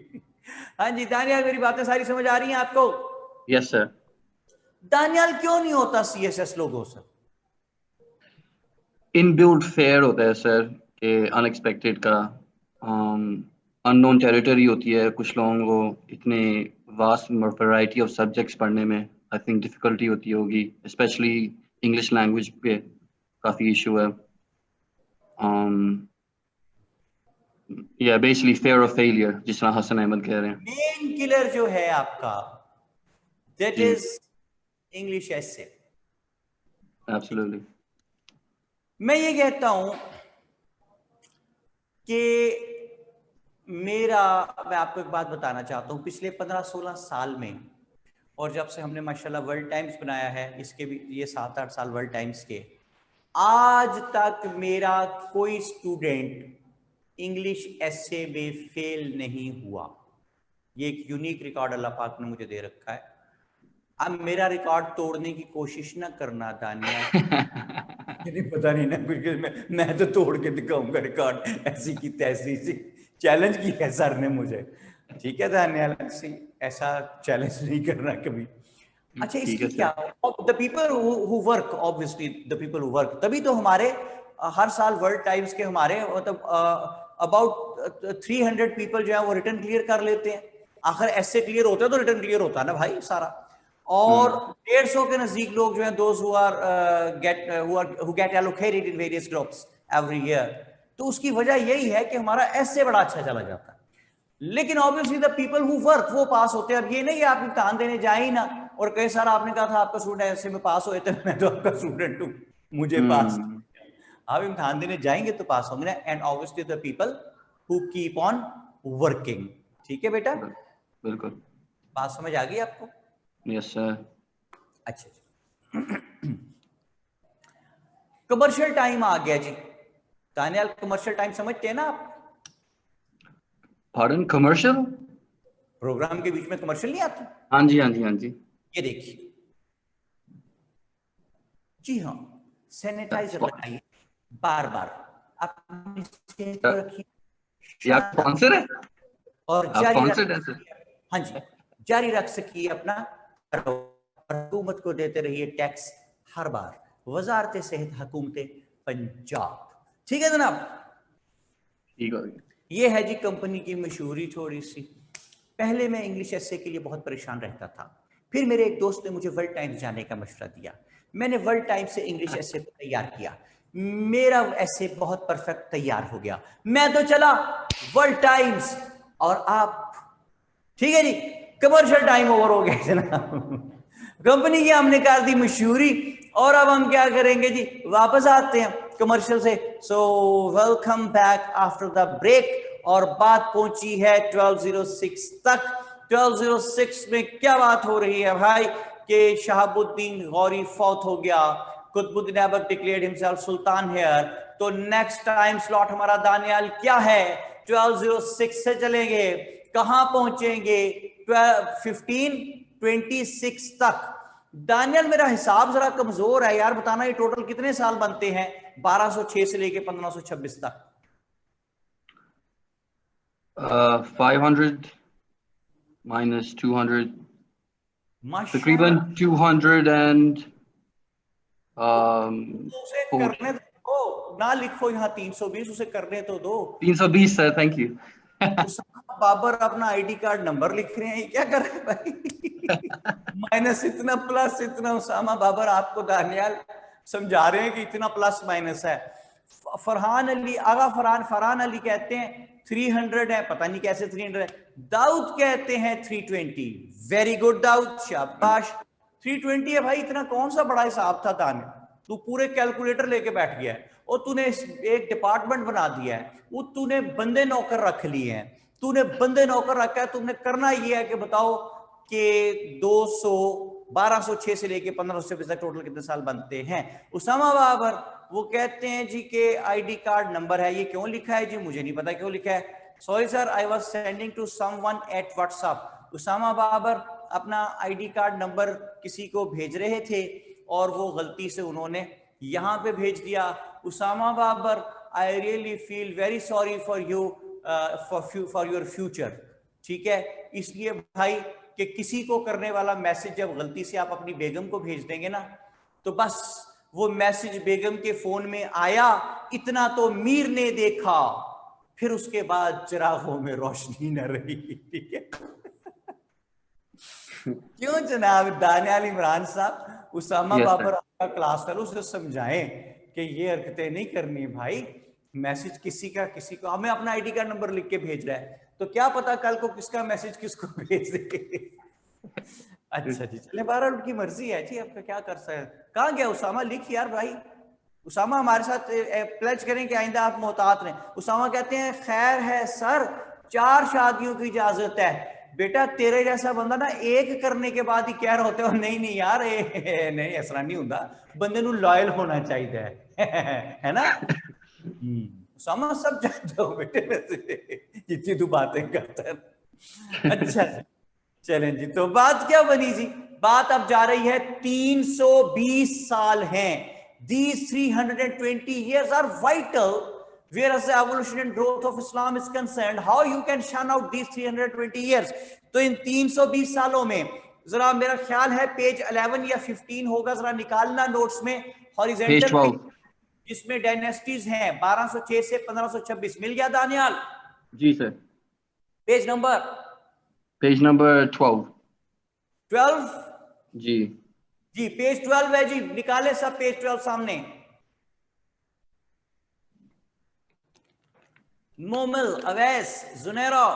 S1: हाँ जी दानियाल, मेरी बातें सारी समझ आ रही हैं आपको?
S3: Yes sir.
S1: दानियाल क्यों नहीं होता CSS लोगों से?
S3: इनबिल्ट फेयर होता है सर कि अनएक्सपेक्टेड का, अननोन टेरिटरी होती है। कुछ लोगों को इतने वास्ट वैरायटी ऑफ सब्जेक्ट्स पढ़ने में आई थिंक डिफिकल्टी होती होगी, स्पेशली इंग्लिश लैंग्वेज पे काफ़ी इशू है। या बेसिकली फेयर ऑफ फेलियर, जिस तरह हसन अहमद कह रहे हैं।
S1: मेन किलर जो है आपका, that is English essay.
S3: Absolutely.
S1: मैं ये कहता हूं कि मैं आपको एक बात बताना चाहता हूं, पिछले 15-16 साल में, और जब से हमने माशाल्लाह वर्ल्ड टाइम्स बनाया है, इसके भी ये 7-8 साल वर्ल्ड टाइम्स के, आज तक मेरा कोई स्टूडेंट इंग्लिश एसे में फेल नहीं हुआ। ये एक यूनिक रिकॉर्ड अल्लाह पाक ने मुझे दे रखा है। अब मेरा रिकॉर्ड तोड़ने की कोशिश ना करना दानिया। पता नहीं ना, मैं तो तोड़ के दिखाऊंगा रिकॉर्ड, ऐसी की तैसी सी। चैलेंज की है सर ने मुझे, ठीक है दानियाल, ऐसा चैलेंज नहीं करना कभी। अच्छा, इसकी क्या, the people who work, obviously the people who work, तभी तो हमारे हर साल वर्ल्ड टाइम्स के हमारे मतलब अबाउट 300 पीपल जो है वो रिटर्न क्लियर कर लेते हैं। आखिर ऐसे क्लियर होता है तो रिटर्न क्लियर होता है ना भाई सारा। और 150 के नजदीक लोग जो हैं those who get allocated in various groups every year. तो उसकी वजह यही है कि हमारा ऐसे बड़ा अच्छा चला जाता है। लेकिन obviously the people who work वो पास होते हैं। अब ये नहीं आप इम्तिहान देने जाए ही ना और कई साल आपने कहा था आपका स्टूडेंट ऐसे में पास हुए थे, मैं तो आपका स्टूडेंट हूं, मुझे पास। आप इम्तिहान देने जाएंगे तो पास होंगे ना। And obviously the people who keep on working. ठीक है बेटा,
S3: बिल्कुल।
S1: बात समझ आ गई आपको?
S3: Yes sir.
S1: अच्छा कमर्शियल टाइम आ गया जी। दानियाल कमर्शियल टाइम समझते हैं ना आप?
S3: Pardon, commercial?
S1: प्रोग्राम के बीच में कमर्शियल नहीं आती?
S3: हाँ जी हाँ जी हाँ जी।
S1: ये देखिए जी हाँ, सैनिटाइजर लगाइए बार बार, अपनी सेहत को रखिए,
S3: स्पॉन्सर है
S1: और
S3: जारी
S1: रख, हाँ जी जारी रख सकिए अपना। हुकूमत को देते रहिए टैक्स हर बार। वजारत सेहत हुकूमत पंजाब। ठीक है जनाब?
S3: ठीक है।
S1: ये है जी कंपनी की मशहूरी थोड़ी सी। पहले मैं इंग्लिश एसे के लिए बहुत परेशान रहता था, फिर मेरे एक दोस्त ने मुझे वर्ल्ड टाइम्स जाने का मशवरा दिया। मैंने वर्ल्ड टाइम्स से इंग्लिश एसे तैयार किया, मेरा एसे बहुत परफेक्ट तैयार हो गया। मैं तो चला वर्ल्ड टाइम्स और आप, ठीक है जी, कमर्शियल टाइम ओवर हो गया जनाब। कंपनी की हमने कर दी मशहूरी और अब हम क्या करेंगे जी, वापस आते हैं कमर्शियल से। So welcome back after the break. और बात पहुंची है 1206 तक। 1206 में क्या बात हो रही है भाई कि शहाबुद्दीन गौरी फौत हो गया, Qutbuddin Aibak declared himself sultan here. तो नेक्स्ट टाइम स्लॉट हमारा दानियाल क्या है? 1206 से चलेंगे, कहां पहुंचेंगे? 1526 तक। दानियल मेरा हिसाब जरा कमजोर है यार, बताना ये टोटल कितने साल बनते हैं 1206 से लेके 1526 तक?
S3: 500 minus 200 तकरीबन 200 and
S1: उसे करने दो ना, लिखो यहाँ 320, उसे करने तो दो।
S3: 320 सर, थैंक यू।
S1: बाबर अपना आईडी कार्ड नंबर लिख रहे हैं, क्या कर रहे हैं भाई? माइनस इतना प्लस इतना। उसामा बाबर आपको दानियाल समझा रहे हैं कि इतना प्लस माइनस है। फरहान अली, आगा फरहान अली कहते हैं 300 है, पता नहीं कैसे 300 है। दाऊद कहते हैं 320। वेरी गुड दाऊद, शाबाश। 320 है भाई, इतना कौन सा बड़ा हिसाब था दानियाल? तू पूरे कैलकुलेटर लेके बैठ गया है और तूने एक डिपार्टमेंट बना दिया है, वो तूने बंदे नौकर रख लिए हैं, तूने बंदे नौकर रखा है। तुमने करना ये है कि बताओ कि 200 1206 से लेके 1526 तक टोटल कितने साल बनते हैं? उसामा बाबर वो कहते हैं जी के आईडी कार्ड नंबर है। ये क्यों लिखा है जी? मुझे नहीं पता क्यों लिखा है। Sorry sir, I was sending to someone at WhatsApp. Usama Babar अपना आईडी कार्ड नंबर किसी को भेज रहे थे और वो गलती से उन्होंने यहां पे भेज दिया। Usama Babar, I really feel very sorry for you for your future. ठीक है, इसलिए भाई कि किसी को करने वाला मैसेज जब गलती से आप अपनी बेगम को भेज देंगे ना, तो बस वो मैसेज बेगम के फोन में आया, इतना तो मीर ने देखा, फिर उसके बाद चिरागों में रोशनी न रही। ठीक है? क्यों जनाब दानियाल इमरान साहब, उसामा बाबर आपका क्लास फेलो, उसे समझाएं कि ये हरकतें नहीं करनी भाई। मैसेज किसी को हमें अपना आईडी कार्ड नंबर लिख के भेज रहा है, तो क्या पता कल को किसका मैसेज किसको भेज दे। अच्छा जी, चले बहरहाल उनकी मर्जी है जी, आपका क्या कर सकते हैं। कहाँ गया उसामा? लिख यार भाई। उसामा हमारे साथ प्लेज करें कि आइंदा आप मोहतात रहें। उसामा कहते हैं खैर है सर, 4 शादियों की इजाजत है। बेटा तेरे जैसा बंदा ना एक करने के बाद ही कह रहे होते हो नहीं नहीं यार नहीं ऐसा नहीं होता, बंदे नू लॉयल होना चाहिए है ना? उसामा सब जानते हो बेटे जितनी तू बातें करता है। अच्छा चलें जी, तो बात क्या बनी जी? बात अब जा रही है 320 साल हैं। These 320 years are vital whereas the evolution and growth of Islam is concerned. How you can shun out these 320 years? तो इन 320 सालों में जरा मेरा ख्याल है पेज 11 या 15 होगा, जरा निकालना नोट्स में, हॉरिजॉन्टल जिसमें डायनेस्टीज हैं 1206 से 1526। मिल गया दानियाल?
S3: जी सर।
S1: Page number
S3: 12।
S1: 12?
S3: जी
S1: जी पेज 12 है जी, निकाले सब पेज 12 सामने। मोमिल, अवैस, जुनैरा,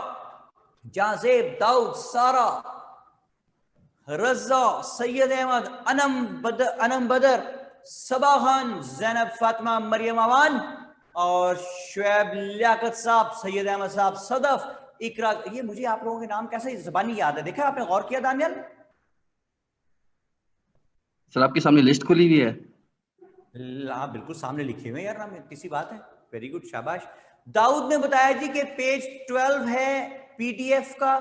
S1: जाजेब, दाऊद, सारा, रज़ा, सैयद अहमद, अनम बदर, सबा खान, जैनब फातिमा, मरियम अवान और शुएब लियाकत साहब, सैयद अहमद साहब, सदफ, इकरा। ये मुझे आप लोगों के नाम कैसे ज़बानी याद है, देखा आपने गौर किया दानियल?
S3: सर आपके सामने लिस्ट खुली हुई है।
S1: हाँ बिल्कुल सामने लिखे हुए यार, नाम किसी बात है। वेरी गुड, शाबाश। दाऊद ने बताया जी कि पेज 12 है पीडीएफ का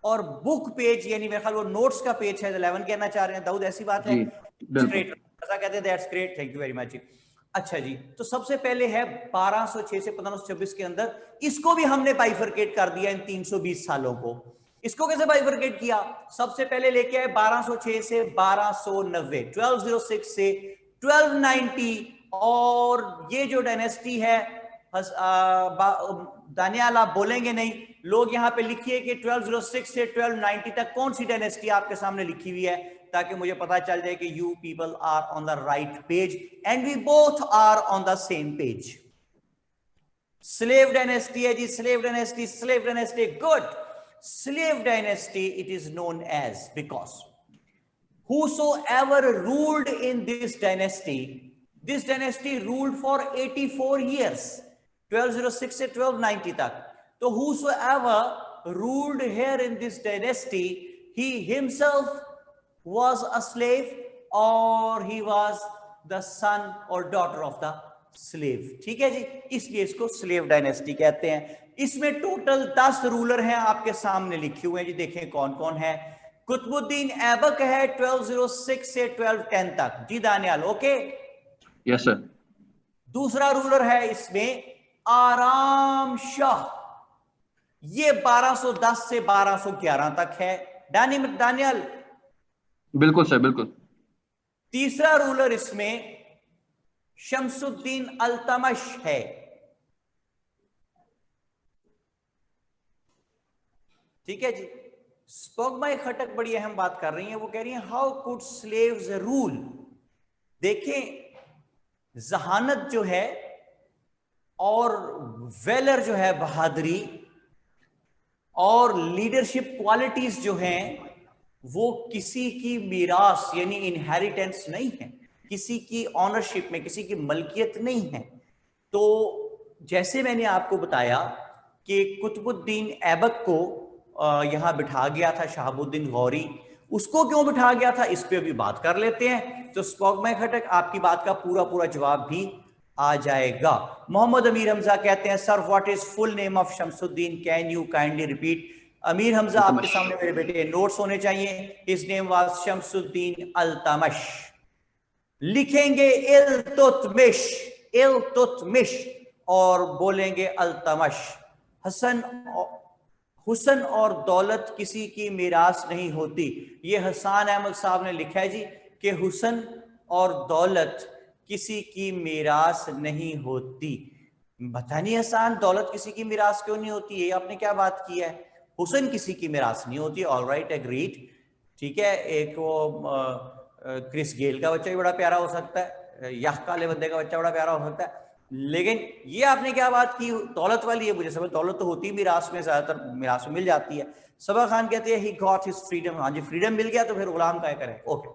S1: और बुक पेज यानी मेरे ख्याल वो नोट्स का पेज है 11 कहना चाह रहे हैं दाऊद, ऐसी बात है?
S3: बिल्कुल।
S1: ऐसा कहते हैं, that's great, thank you very much. अच्छा जी, तो सबसे पहले है 1206 से 1526 के अंदर, इसको भी हमने बाइफरकेट कर दिया इन 320 सालों को। इसको कैसे बाइफरकेट किया? सबसे पहले लेके आए 1206 से 1290, 1206 से 1290, और ये जो डायनेस्टी है दानियाल आप बोलेंगे नहीं, लोग यहां पे लिखिए कि 1206 से 1290 तक कौन सी डायनेस्टी आपके सामने लिखी हुई है, ताकि मुझे पता चल जाए कि you people are on the right page and we both are on the same page. Slave dynasty है जी, slave dynasty, slave dynasty, good. Slave dynasty it is known as because whosoever ruled in this dynasty ruled for 84 years, 1206 से 1290 तक। तो whosoever ruled here in this dynasty, he himself was a slave or he was the son or daughter of the slave। ठीक है जी, इसलिए इसको slave dynasty कहते हैं। इसमें टोटल 10 रूलर हैं, आपके सामने लिखे हुए हैं जी, देखें कौन कौन है। कुतुबुद्दीन ऐबक है 1206 से 1210 तक जी दानियाल, ओके?
S3: Yes sir.
S1: दूसरा रूलर है इसमें आराम शाह, ये 1210 से 1211 तक है। दानियाल?
S3: बिल्कुल सर, बिल्कुल।
S1: तीसरा रूलर इसमें शमसुद्दीन अल्तमश है, ठीक है जी। स्पोगमाई खटक बड़ी अहम बात कर रही है, वो कह रही है हाउ कुड स्लेव्स रूल। देखें जहानत जो है और वेलर जो है, बहादुरी और लीडरशिप क्वालिटीज जो हैं, वो किसी की मीरास यानी इनहेरिटेंस नहीं है, किसी की ऑनरशिप में, किसी की मलकियत नहीं है। तो जैसे मैंने आपको बताया कि कुतुबुद्दीन ऐबक को यहां बिठा गया था शहाबुद्दीन गौरी, उसको क्यों बिठा गया था इस पे अभी बात कर लेते हैं। तो स्पोगमाई खटक आपकी बात का पूरा पूरा जवाब भी आ जाएगा। मोहम्मद अमीर हमजा कहते हैं sir what is full name of Shamsuddin, can you kindly repeat. Amir Hamza आपके सामने मेरे बेटे नोट्स होने चाहिए। His name was Shamsuddin Altamash. लिखेंगे इल्तुतमिश, इल्तुतमिश और बोलेंगे अल्तमश। हुसन और दौलत किसी की मीरास नहीं होती। ये हसन अहमद साहब ने लिखा है जी कि हुसन और दौलत किसी की मीरास नहीं होती। पता नहीं हसन, दौलत किसी की मीरास क्यों नहीं होती है, आपने क्या बात की है? हुसन किसी की मीरास नहीं होती, ऑल राइट, एग्रीड, ठीक है। एक वो क्रिस गेल का बच्चा भी बड़ा प्यारा हो सकता है, याह काले बंदे का बच्चा बड़ा प्यारा हो सकता है, लेकिन ये आपने क्या बात की दौलत वाली है, मुझे समझ दौलत तो होती मीरास में, ज्यादातर मीरास में मिल जाती है। सबा खान कहते हैं ही गॉट हिज फ्रीडम, हाँ जी फ्रीडम मिल गया तो फिर गुलाम क्या करें। ओके,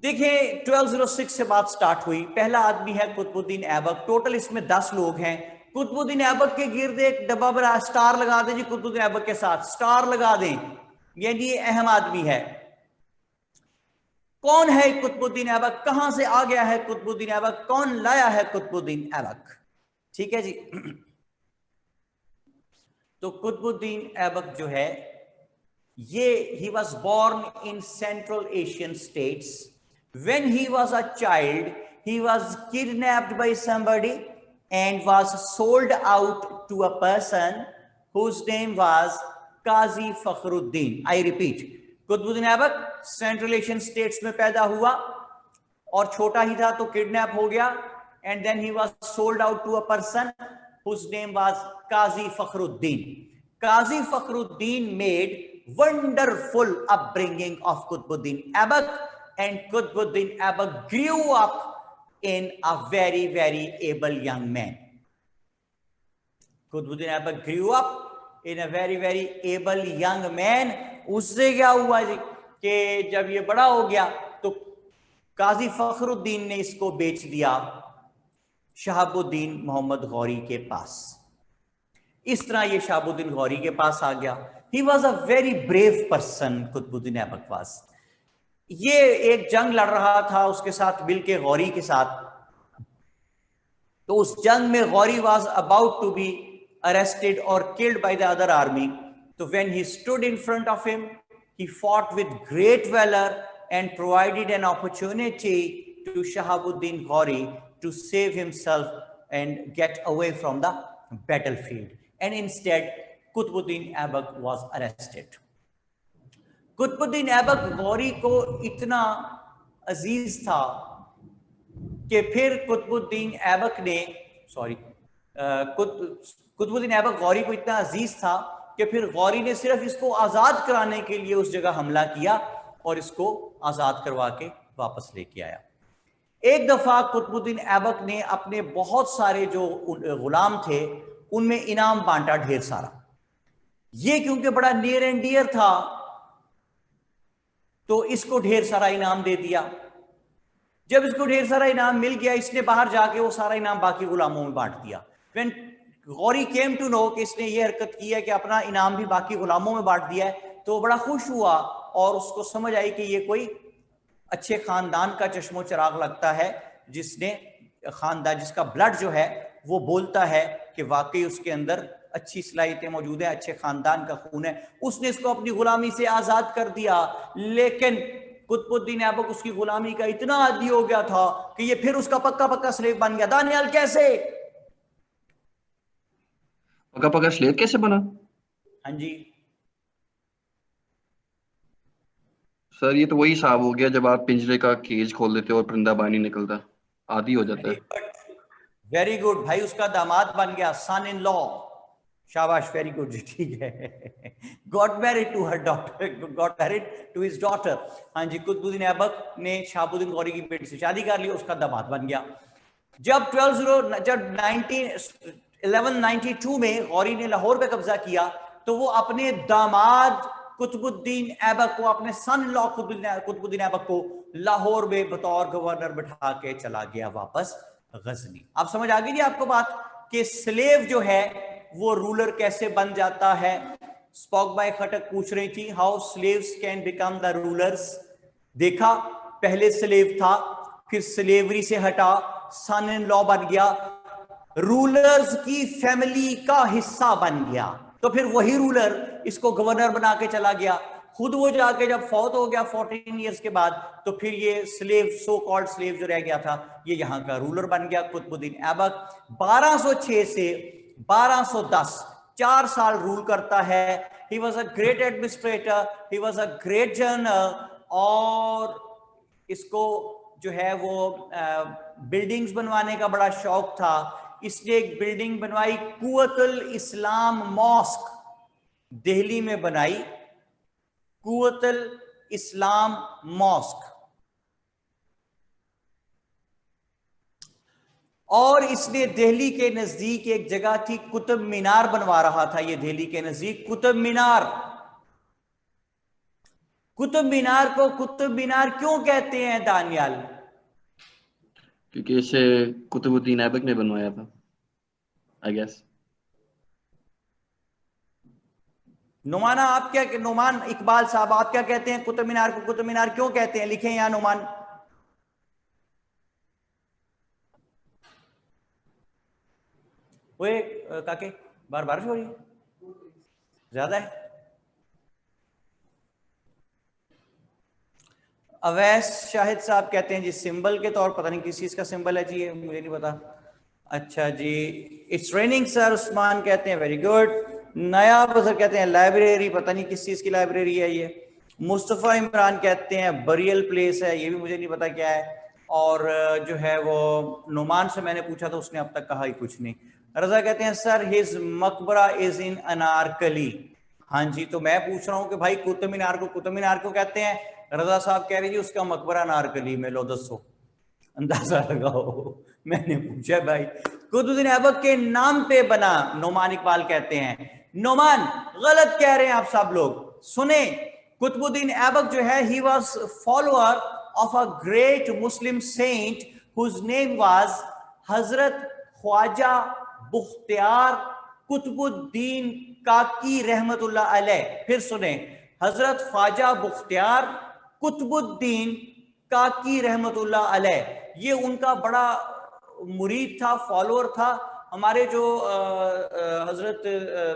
S1: देखिए 1206 से बात स्टार्ट हुई। पहला आदमी है कुतुबुद्दीन ऐबक, टोटल इसमें 10 लोग हैं। कुतुबुद्दीन ऐबक के गिर्द एक डब्बा बना, स्टार लगा दें जी, कुतुबुद्दीन ऐबक के साथ स्टार लगा दें, यानी ये अहम आदमी है। कौन है कुतुबुद्दीन ऐबक, कहां से आ गया है कुतुबुद्दीन ऐबक, कौन लाया है कुतुबुद्दीन ऐबक, ठीक है जी। तो कुतुबुद्दीन ऐबक जो है ये he was born in central Asian states. When he was a child he was kidnapped by somebody and was sold out to a person whose name was Qazi Fakhruddin. I repeat, Qutbuddin Aibak central Asian states में पैदा हुआ और छोटा ही था तो kidnap हो गया, and then he was sold out to a person whose name was Qazi Fakhruddin. Qazi Fakhruddin made wonderful upbringing of Qutbuddin Aibak, and Qutbuddin Aibak grew up in a very, very able young man. Qutbuddin Aibak grew up in a very, very able young man. उससे क्या हुआ जी कि जब ये बड़ा हो गया तो काजी फखरुद्दीन ने इसको बेच दिया शहाबुद्दीन मोहम्मद गौरी के पास। इस तरह ये शहाबुद्दीन गौरी के पास आ गया। He was a very brave person, Qutubuddin Aibak was। ये एक जंग लड़ रहा था उसके साथ मिलके गौरी के साथ। तो उस जंग में Gauri was about to be arrested or killed by the other army. So when he stood in front of him, he fought with great valor and provided an opportunity to Shahabuddin Ghori to save himself and get away from the battlefield. And instead, Qutbuddin Aibak was arrested. Qutbuddin Aibak Ghori को इतना अजीज था कि फिर कुतुबुद्दीन ऐबक ने कुतुबुद्दीन ऐबक गौरी को इतना अजीज था कि फिर गौरी ने सिर्फ इसको आज़ाद कराने के लिए उस जगह हमला किया और इसको आज़ाद करवा के वापस लेके आया। एक दफ़ा कुतुबुद्दीन ऐबक ने अपने बहुत सारे जो गुलाम थे उनमें इनाम बांटा ढेर सारा। ये क्योंकि बड़ा नियर एंड डियर था तो इसको ढेर सारा इनाम दे दिया। जब इसको ढेर सारा इनाम मिल गया इसने बाहर जाके वो सारा इनाम बाकी गुलामों में बांट दिया। When Ghori came to know कि इसने ये हरकत की है कि अपना इनाम भी बाकी गुलामों में बांट दिया है तो वो बड़ा खुश हुआ और उसको समझ आई कि ये कोई अच्छे खानदान का चश्मो चिराग लगता है जिसने खानदान जिसका ब्लड जो है वो बोलता है कि वाकई उसके अंदर अच्छी सलाहियतें मौजूद है, अच्छे खानदान का खून है। उसने इसको अपनी गुलामी से आजाद कर दिया। लेकिन कुतुबुद्दीन ऐबक उसकी गुलामी का इतना आदी हो गया था कि ये फिर उसका पक्का पक्का स्लेव बन गया। दानियाल कैसे
S3: पक्का पक्का स्लेव कैसे बना?
S1: हाँ जी
S3: सर ये तो वही हिसाब हो गया जब आप पिंजरे का केज खोल देते हो और परिंदा बाहर नहीं निकलता, आदी हो जाता है।
S1: वेरी गुड भाई, उसका दामाद बन गया, सन इन लॉ। शाबाश, वेरी गुड जी, ठीक है। Got married to her daughter, got married to his daughter. हाँ जी, कुतुबुद्दीन ऐबक ने शहाबुद्दीन गौरी की बेटी से शादी कर ली, उसका दामाद बन गया। जब 1192 में गौरी ने लाहौर पे कब्जा किया तो वो अपने दामाद कुतुबुद्दीन ऐबक को, अपने सन इन लॉ कुतुबुद्दीन ऐबक को लाहौर में बतौर गवर्नर बिठा के चला गया वापस गजनी। आप समझ आ गई जी आपको बात कि स्लेव जो है वो रूलर कैसे बन जाता है। स्पॉक बाय खटक पूछ रही थी how slaves can become the rulers. देखा, पहले स्लेव था, फिर स्लेवरी से हटा, सन इन लॉ बन गया, रूलर्स की फैमिली का हिस्सा बन गया, तो फिर वही रूलर इसको गवर्नर बना के चला गया। खुद वो जाके जब फौत हो गया 14 इयर्स के बाद तो फिर ये स्लेव, सो कॉल्ड स्लेव जो रह गया था, ये यहाँ का रूलर बन गया कुतुबुद्दीन ऐबक। 1206 से 1210 4 साल रूल करता है। ही was a great administrator, he was a great general, और इसको जो है वो बिल्डिंग्स बनवाने का बड़ा शौक था। इसने एक बिल्डिंग बनवाई, कुव्वतुल इस्लाम मॉस्क दिल्ली में बनाई, कुव्वतुल इस्लाम मॉस्क। और इसने दिल्ली के नजदीक एक जगह थी कुतुब मीनार बनवा रहा था, ये दिल्ली के नजदीक कुतुब मीनार। कुतुब मीनार को कुतुब मीनार क्यों कहते हैं दानियाल?
S3: क्योंकि इसे कुतुबुद्दीन ऐबक ने बनवाया था, आई गेस।
S1: नुमाना आप क्या, नुमान इकबाल साहब आप क्या कहते हैं? कुतुब मीनार को कुतुब मीनार क्यों कहते हैं? लिखें यहां नुमान। ओए काके, बारिश हो रही है, ज्यादा है। अवैस शाहिद साहब कहते हैं जी सिंबल के तौर, पता नहीं किस चीज का सिंबल है जी, ये मुझे नहीं पता। अच्छा जी, इट्स रेनिंग सर, उस्मान कहते हैं वेरी गुड। नया बजर कहते हैं लाइब्रेरी, पता नहीं किस चीज की लाइब्रेरी है ये। मुस्तफ़ा इमरान कहते हैं बरियल प्लेस है, ये भी मुझे नहीं पता क्या है। और जो है वो नुमान से मैंने पूछा था, उसने अब तक कहा ही कुछ नहीं। रजा कहते हैं सर हिज मकबरा इज इन अनारकली। हाँ जी, तो मैं पूछ रहा हूँ कि भाई कुतुब मीनार को कहते हैं? रजा साहब कह रही जी उसका मकबरा नारकली में, लो 200 अंदाजा लगाओ। मैंने पूछा भाई कुतुबुद्दीन ऐबक के नाम पे बना, नोमान इकबाल कहते हैं। नोमान गलत कह रहे हैं आप सब लोग, सुने। कुतुबुद्दीन ऐबक जो है, he was follower of a great Muslim saint whose name was Hazrat Khwaja बुख्तियार Qutubuddin काकी रहमतुल्लाह अलैह। फिर सुने, हजरत ख्वाजा बुख्तियार कुतुबुद्दीन काकी रहमतुल्लाह अलैह, ये उनका बड़ा मुरीद था, फॉलोअर था। हमारे जो हजरत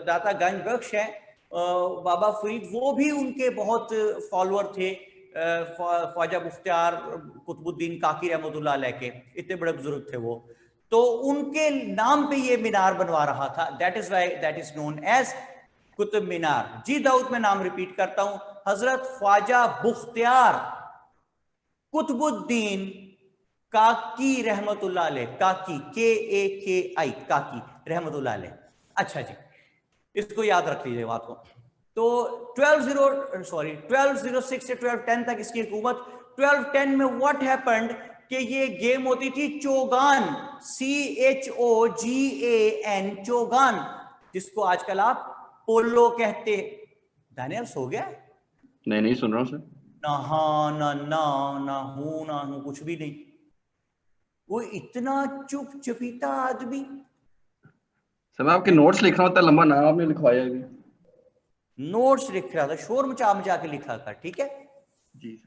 S1: दाता गंज बख्श हैं, बाबा फरीद, वो भी उनके बहुत फॉलोअर थे, ख्वाजा मुख्तियार कुतुबुद्दीन काकी रहमतुल्लाह अलैह के, इतने बड़े बुजुर्ग थे वो। तो उनके नाम पे ये मीनार बनवा रहा था, that is why that is known as Qutub Minar. जी दाऊद, मैं नाम रिपीट करता हूं, हजरत ख्वाजा बुख्तियार कुतुबुद्दीन काकी रहमतुल्लाह अलैह, काकी KAKI, काकी रहमतुल्लाह अलैह। अच्छा जी, इसको याद रख लीजिए बात को। तो 1206 से 1210 तक इसकी हुकूमत। 1210 में व्हाट हैपेंड कि ये गेम होती थी चोगान, CHOGAN, चोगान, जिसको आजकल आप पोलो कहते। दानियल सो गया?
S3: नहीं सुन रहा हूँ सर।
S1: ना हाँ ना ना हूं कुछ भी नहीं। वो इतना चुप चुपीता आदमी।
S3: सर मैं आपके नोट्स लिख रहा हूँ, लंबा नाम आपने लिखवाया अभी।
S1: नोट्स लिख रहा था, शोर मचा के लिखा था, ठीक है
S3: जी।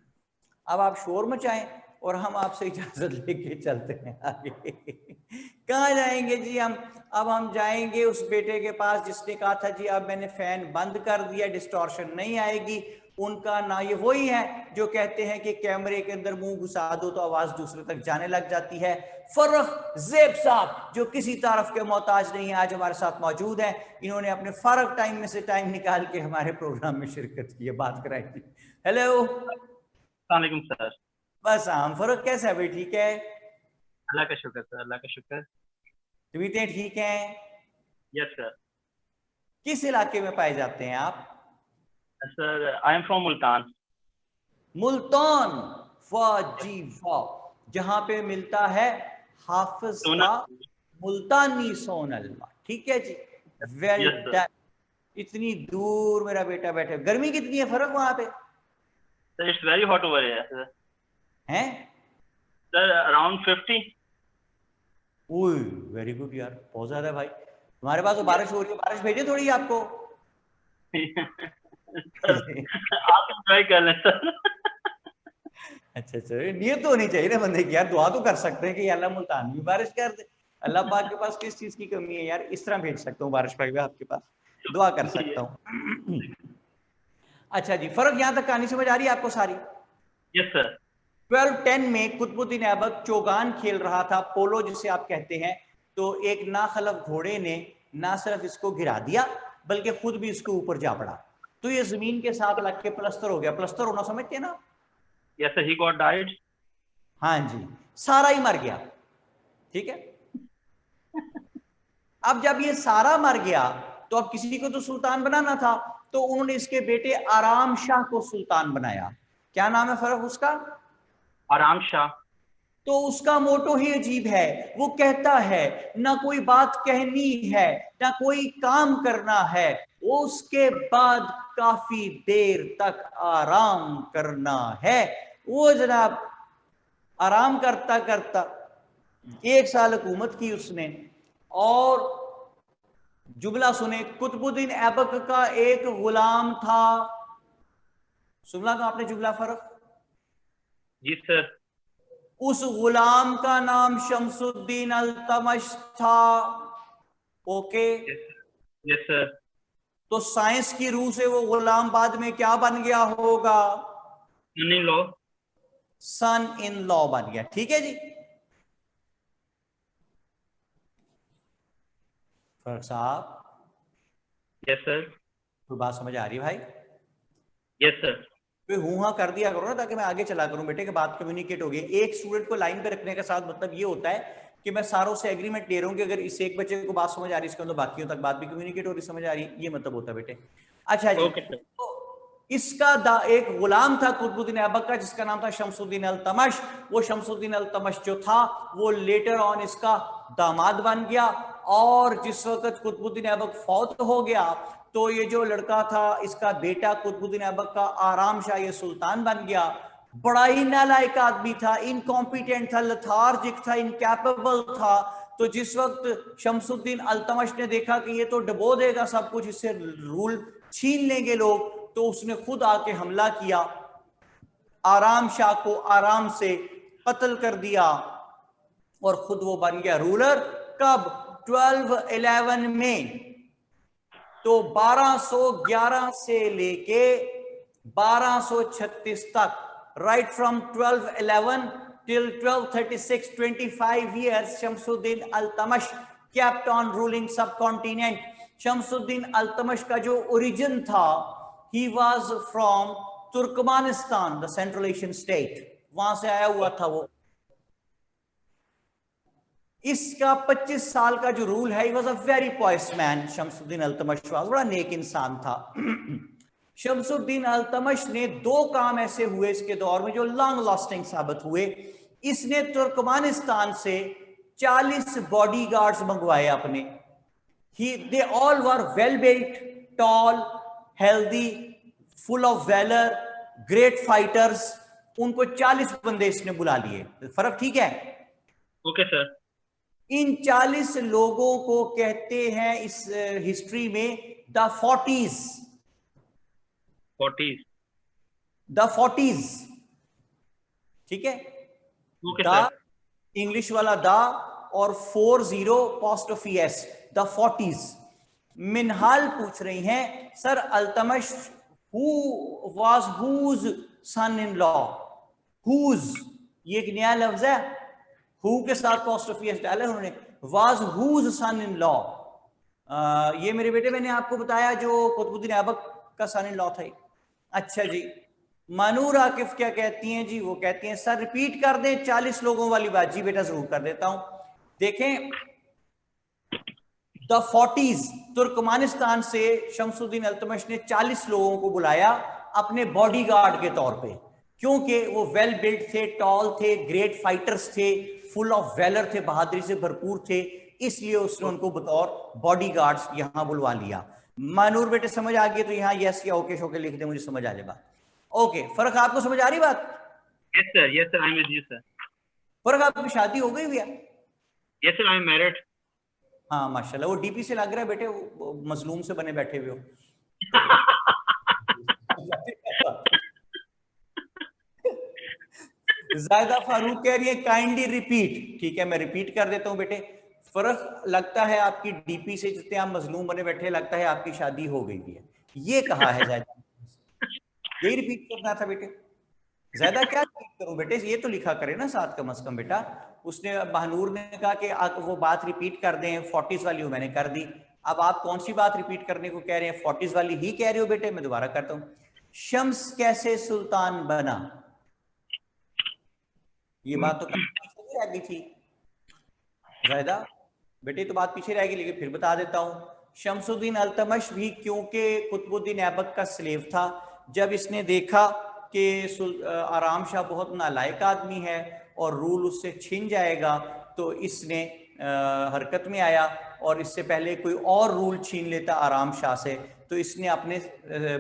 S1: अब आप शोर मचाएं और हम आपसे इजाजत लेके चलते हैं आगे। कहाँ जाएंगे जी हम? अब हम जाएंगे उस बेटे के पास जिसने कहा था जी अब मैंने फैन बंद कर दिया, डिस्टॉर्शन नहीं आएगी। उनका ना ये वही है जो कहते हैं कि कैमरे के अंदर मुंह घुसा दो तो आवाज दूसरे तक जाने लग जाती है। फर्रुख ज़ेब साहब जो किसी तारफ के मोहताज नहीं है, आज हमारे साथ मौजूद हैं। इन्होंने अपने फारग टाइम में से टाइम निकाल के हमारे प्रोग्राम में शिरकत की है, बात कराई थी। हेलो
S4: अस्सलाम सर।
S1: बस हम फर्रुख, कैसा है भाई? ठीक है,
S4: अल्लाह का शुक्र सर, अल्लाह का शुक्र।
S1: तबीयतें ठीक हैं?
S4: Yes sir.
S1: किस इलाके में पाए जाते हैं आप?
S4: Sir I am from Multan.
S1: Multan, वाह जी वाह, जहां पे मिलता है हाफिज का मुल्तानी सोनल, ठीक है जी, वेल डन। इतनी दूर मेरा बेटा बैठे, गर्मी कितनी है फर्क वहां पे?
S4: Sir it's very hot over here sir.
S1: हैं
S4: sir around 50।
S1: Oh very good यार, बहुत ज्यादा है भाई। तुम्हारे पास तो बारिश हो रही है, बारिश भेजे थोड़ी आपको।
S4: आप एंजॉय कर लें सर।
S1: अच्छा नियत तो होनी चाहिए ना बंदे की यार, दुआ तो कर सकते हैं कि अल्लाह मुल्तान में बारिश कर दे। अल्लाह पाक के पास किस चीज की कमी है यार, इस तरह भेज सकता हूँ बारिश भाई, आपके पास दुआ कर सकता हूँ। अच्छा जी, फर्क यहाँ तक कहानी समझ आ रही है आपको सारी?
S4: Yes sir.
S1: 1210 में कुतुबुद्दीन ऐबक चोगान खेल रहा था, पोलो जिसे आप कहते हैं। तो एक नाखलफ घोड़े ने ना सिर्फ इसको गिरा दिया बल्कि खुद भी इसके ऊपर जा पड़ा, तो ये जमीन के साथ लग के प्लस्तर हो गया। प्लस्तर होना समझते हैं ना?
S4: Yes sir, he got died.
S1: हाँ जी, सारा ही मर गया, ठीक है। अब जब ये सारा मर गया तो अब किसी को तो सुल्तान बनाना था, तो उन्होंने इसके बेटे आराम शाह को सुल्तान बनाया। क्या नाम है फर्क उसका?
S4: आराम शाह।
S1: तो उसका मोटो ही अजीब है, वो कहता है ना कोई बात कहनी है ना कोई काम करना है, उसके बाद काफी देर तक आराम करना है। वो जनाब आराम करता करता 1 साल हुकूमत की उसने। और जुमला सुने, कुतुबुद्दीन ऐबक का एक गुलाम था। सुना था आपने जुमला फर्क?
S4: जी सर।
S1: उस गुलाम का नाम शमसुद्दीन अल्तमश था। Okay
S4: yes sir.
S1: तो साइंस की रूह से वो गुलाम बाद में क्या बन गया होगा?
S4: सन in law.
S1: Sun in law बन गया, ठीक है जी। फर्क साहब?
S4: Yes sir.
S1: कोई बात समझ आ रही है भाई?
S4: Yes sir.
S1: तो हूं हाँ कर दिया करो ना, ताकि मैं आगे चला करूं बेटे, के बात कम्युनिकेट हो गई। एक स्टूडेंट को लाइन पे रखने का साथ मतलब ये होता है कि मैं सारों से एग्रीमेंट ले रहा हूं कि अगर इस एक बच्चे को बात समझ आ रही है, इसके अंदर बाकियों तक बात भी कम्युनिकेट हो रही, समझ आ रही, ये मतलब होता है बेटे। अच्छा जी,
S4: ओके सर।
S1: तो इसका एक गुलाम था कुतुबुद्दीन ऐबक का जिसका नाम था शमसुद्दीन अल्तमश। वो शमसुद्दीन अल्तमश जो था वो लेटर ऑन इसका दामाद बन गया, और जिस वक्त कुतुबुद्दीन ऐबक फौत हो गया तो ये जो लड़का था इसका बेटा कुतुबुद्दीन ऐबक का आराम शाह ये सुल्तान बन गया। बड़ा ही नालायक आदमी था, इनकॉम्पिटेंट था, लथार्जिक था, इनकैपेबल था। तो जिस वक्त शमसुद्दीन अल्तमश ने देखा कि ये तो डबो देगा सब कुछ, इससे रूल छीन लेंगे लोग, तो उसने खुद आके हमला किया, आराम शाह को आराम से कत्ल कर दिया और खुद वो बन गया रूलर। कब? 1211 में। तो 1211 से लेके 1236 तक, right from 1211 till 1236, 25 years Shamsuddin Altamash kept on ruling subcontinent. Shamsuddin Altamash का जो ओरिजिन था, he was from Turkmenistan, the central Asian state, वहां से आया हुआ था वो। इसका 25 साल का जो रूल है, he was a very pious man, Shamsuddin Altamash बड़ा नेक इंसान था। शमसुद्दीन अल्तमश ने दो काम ऐसे हुए इसके दौर में जो लॉन्ग लास्टिंग साबित हुए। इसने तुर्कमानिस्तान से 40 बॉडीगार्ड्स मंगवाए अपने। they all were well built, tall, healthy, full of valor, great fighters। उनको 40 बंदे इसने बुला लिए। फर्क ठीक है?
S4: Okay sir.
S1: इन 40 लोगों को कहते हैं इस हिस्ट्री में the 40s।
S4: 40s।
S1: The 40s, ठीक है?
S4: Okay
S1: the
S4: sir.
S1: इंग्लिश वाला द और 40 पोस्टोफियस, द 40s। मिनहाल पूछ रही हैं, sir Altamash who was whose son in law? whose, ये एक नया लफ्ज है, who के साथ पोस्टोफियस डाला उन्होंने। was whose son in law? ये मेरे बेटे मैंने आपको बताया जो कुतुबुद्दीन ऐबक का सन इन लॉ था। अच्छा जी, मानूर आकिफ क्या कहती हैं जी? वो कहती हैं सर रिपीट कर दें 40 लोगों वाली बात। जी बेटा जरूर कर देता हूं। देखें, द 40s, तुर्कमानिस्तान से शमसुद्दीन अल्तमश ने 40 लोगों को बुलाया अपने बॉडीगार्ड के तौर पे, क्योंकि वो वेल बिल्ड थे, टॉल थे, ग्रेट फाइटर्स थे, फुल ऑफ वेलर थे, बहादुरी से भरपूर थे, इसलिए उसने उनको बतौर बॉडीगार्ड्स यहां बुलवा लिया। मानूर बेटे समझ आ गई तो यहाँ यस या ओके शोके लिख दे, मुझे समझ आ जाए बात। ओके, फर्क आपको समझ आ रही बात?
S4: Yes sir, yes sir, I am with you sir.
S1: फर्क, आपकी शादी हो गई भैया?
S4: Yes sir, I am married.
S1: हाँ माशाल्लाह, वो डीपी से लग रहा है बेटे, वो मजलूम से बने बैठे हुए हो। जायदा फारूक कह रही है काइंडली रिपीट। ठीक है, मैं रिपीट कर देता हूं बेटे। फर्क लगता है आपकी डीपी से, जितने आप मजलूम बने बैठे, लगता है आपकी शादी हो गई है, ये कहा है जायदा। यही रिपीट करना था बेटे। ज्यादा क्या रिपीट करूं बेटे, ये तो लिखा करे ना साथ कम से कम बेटा। उसने, बहनूर ने कहा कि वो बात रिपीट कर दें, 40s वाली मैंने कर दी। अब आप कौन सी बात रिपीट करने को कह रहे हैं? 40s वाली ही कह रहे हो बेटे। मैं दोबारा करता हूं, शम्स कैसे सुल्तान बना? ये बात तो पीछे रह गई थी जायदा बेटे, तो बात पीछे रह गई, लेकिन फिर बता देता हूं। शमसुद्दीन अल्तमश भी क्योंकि कुतुबुद्दीन ऐबक का स्लेव था, जब इसने देखा कि आराम शाह बहुत नालायक आदमी है और रूल उससे छिन जाएगा, तो इसने हरकत में आया, और इससे पहले कोई और रूल छीन लेता आराम शाह से, तो इसने अपने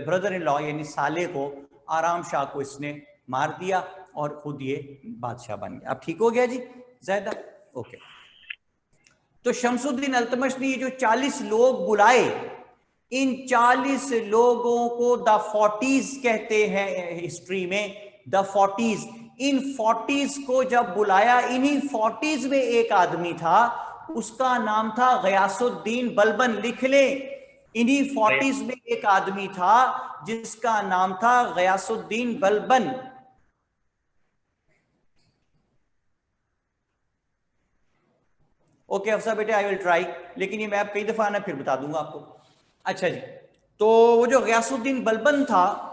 S1: ब्रदर इन लॉ यानी साले को, आराम शाह को इसने मार दिया और खुद ये बादशाह बन गया। अब ठीक हो गया जी ज़ायदा? ओके। तो शमसुद्दीन अल्तमश ने ये जो 40 लोग बुलाए, इन 40 लोगों को द 40s कहते हैं हिस्ट्री में, द 40s। इन 40s को जब बुलाया, इन्हीं 40s में एक आदमी था, उसका नाम था गयासुद्दीन बलबन। लिख ले, इन्हीं 40s में एक आदमी था जिसका नाम था गयासुद्दीन बलबन। ओके अफसा बेटे, आई विल ट्राई, लेकिन ये मैं आप कई दफा ना फिर बता दूंगा आपको। अच्छा जी, तो वो जो गयासुद्दीन बलबन था,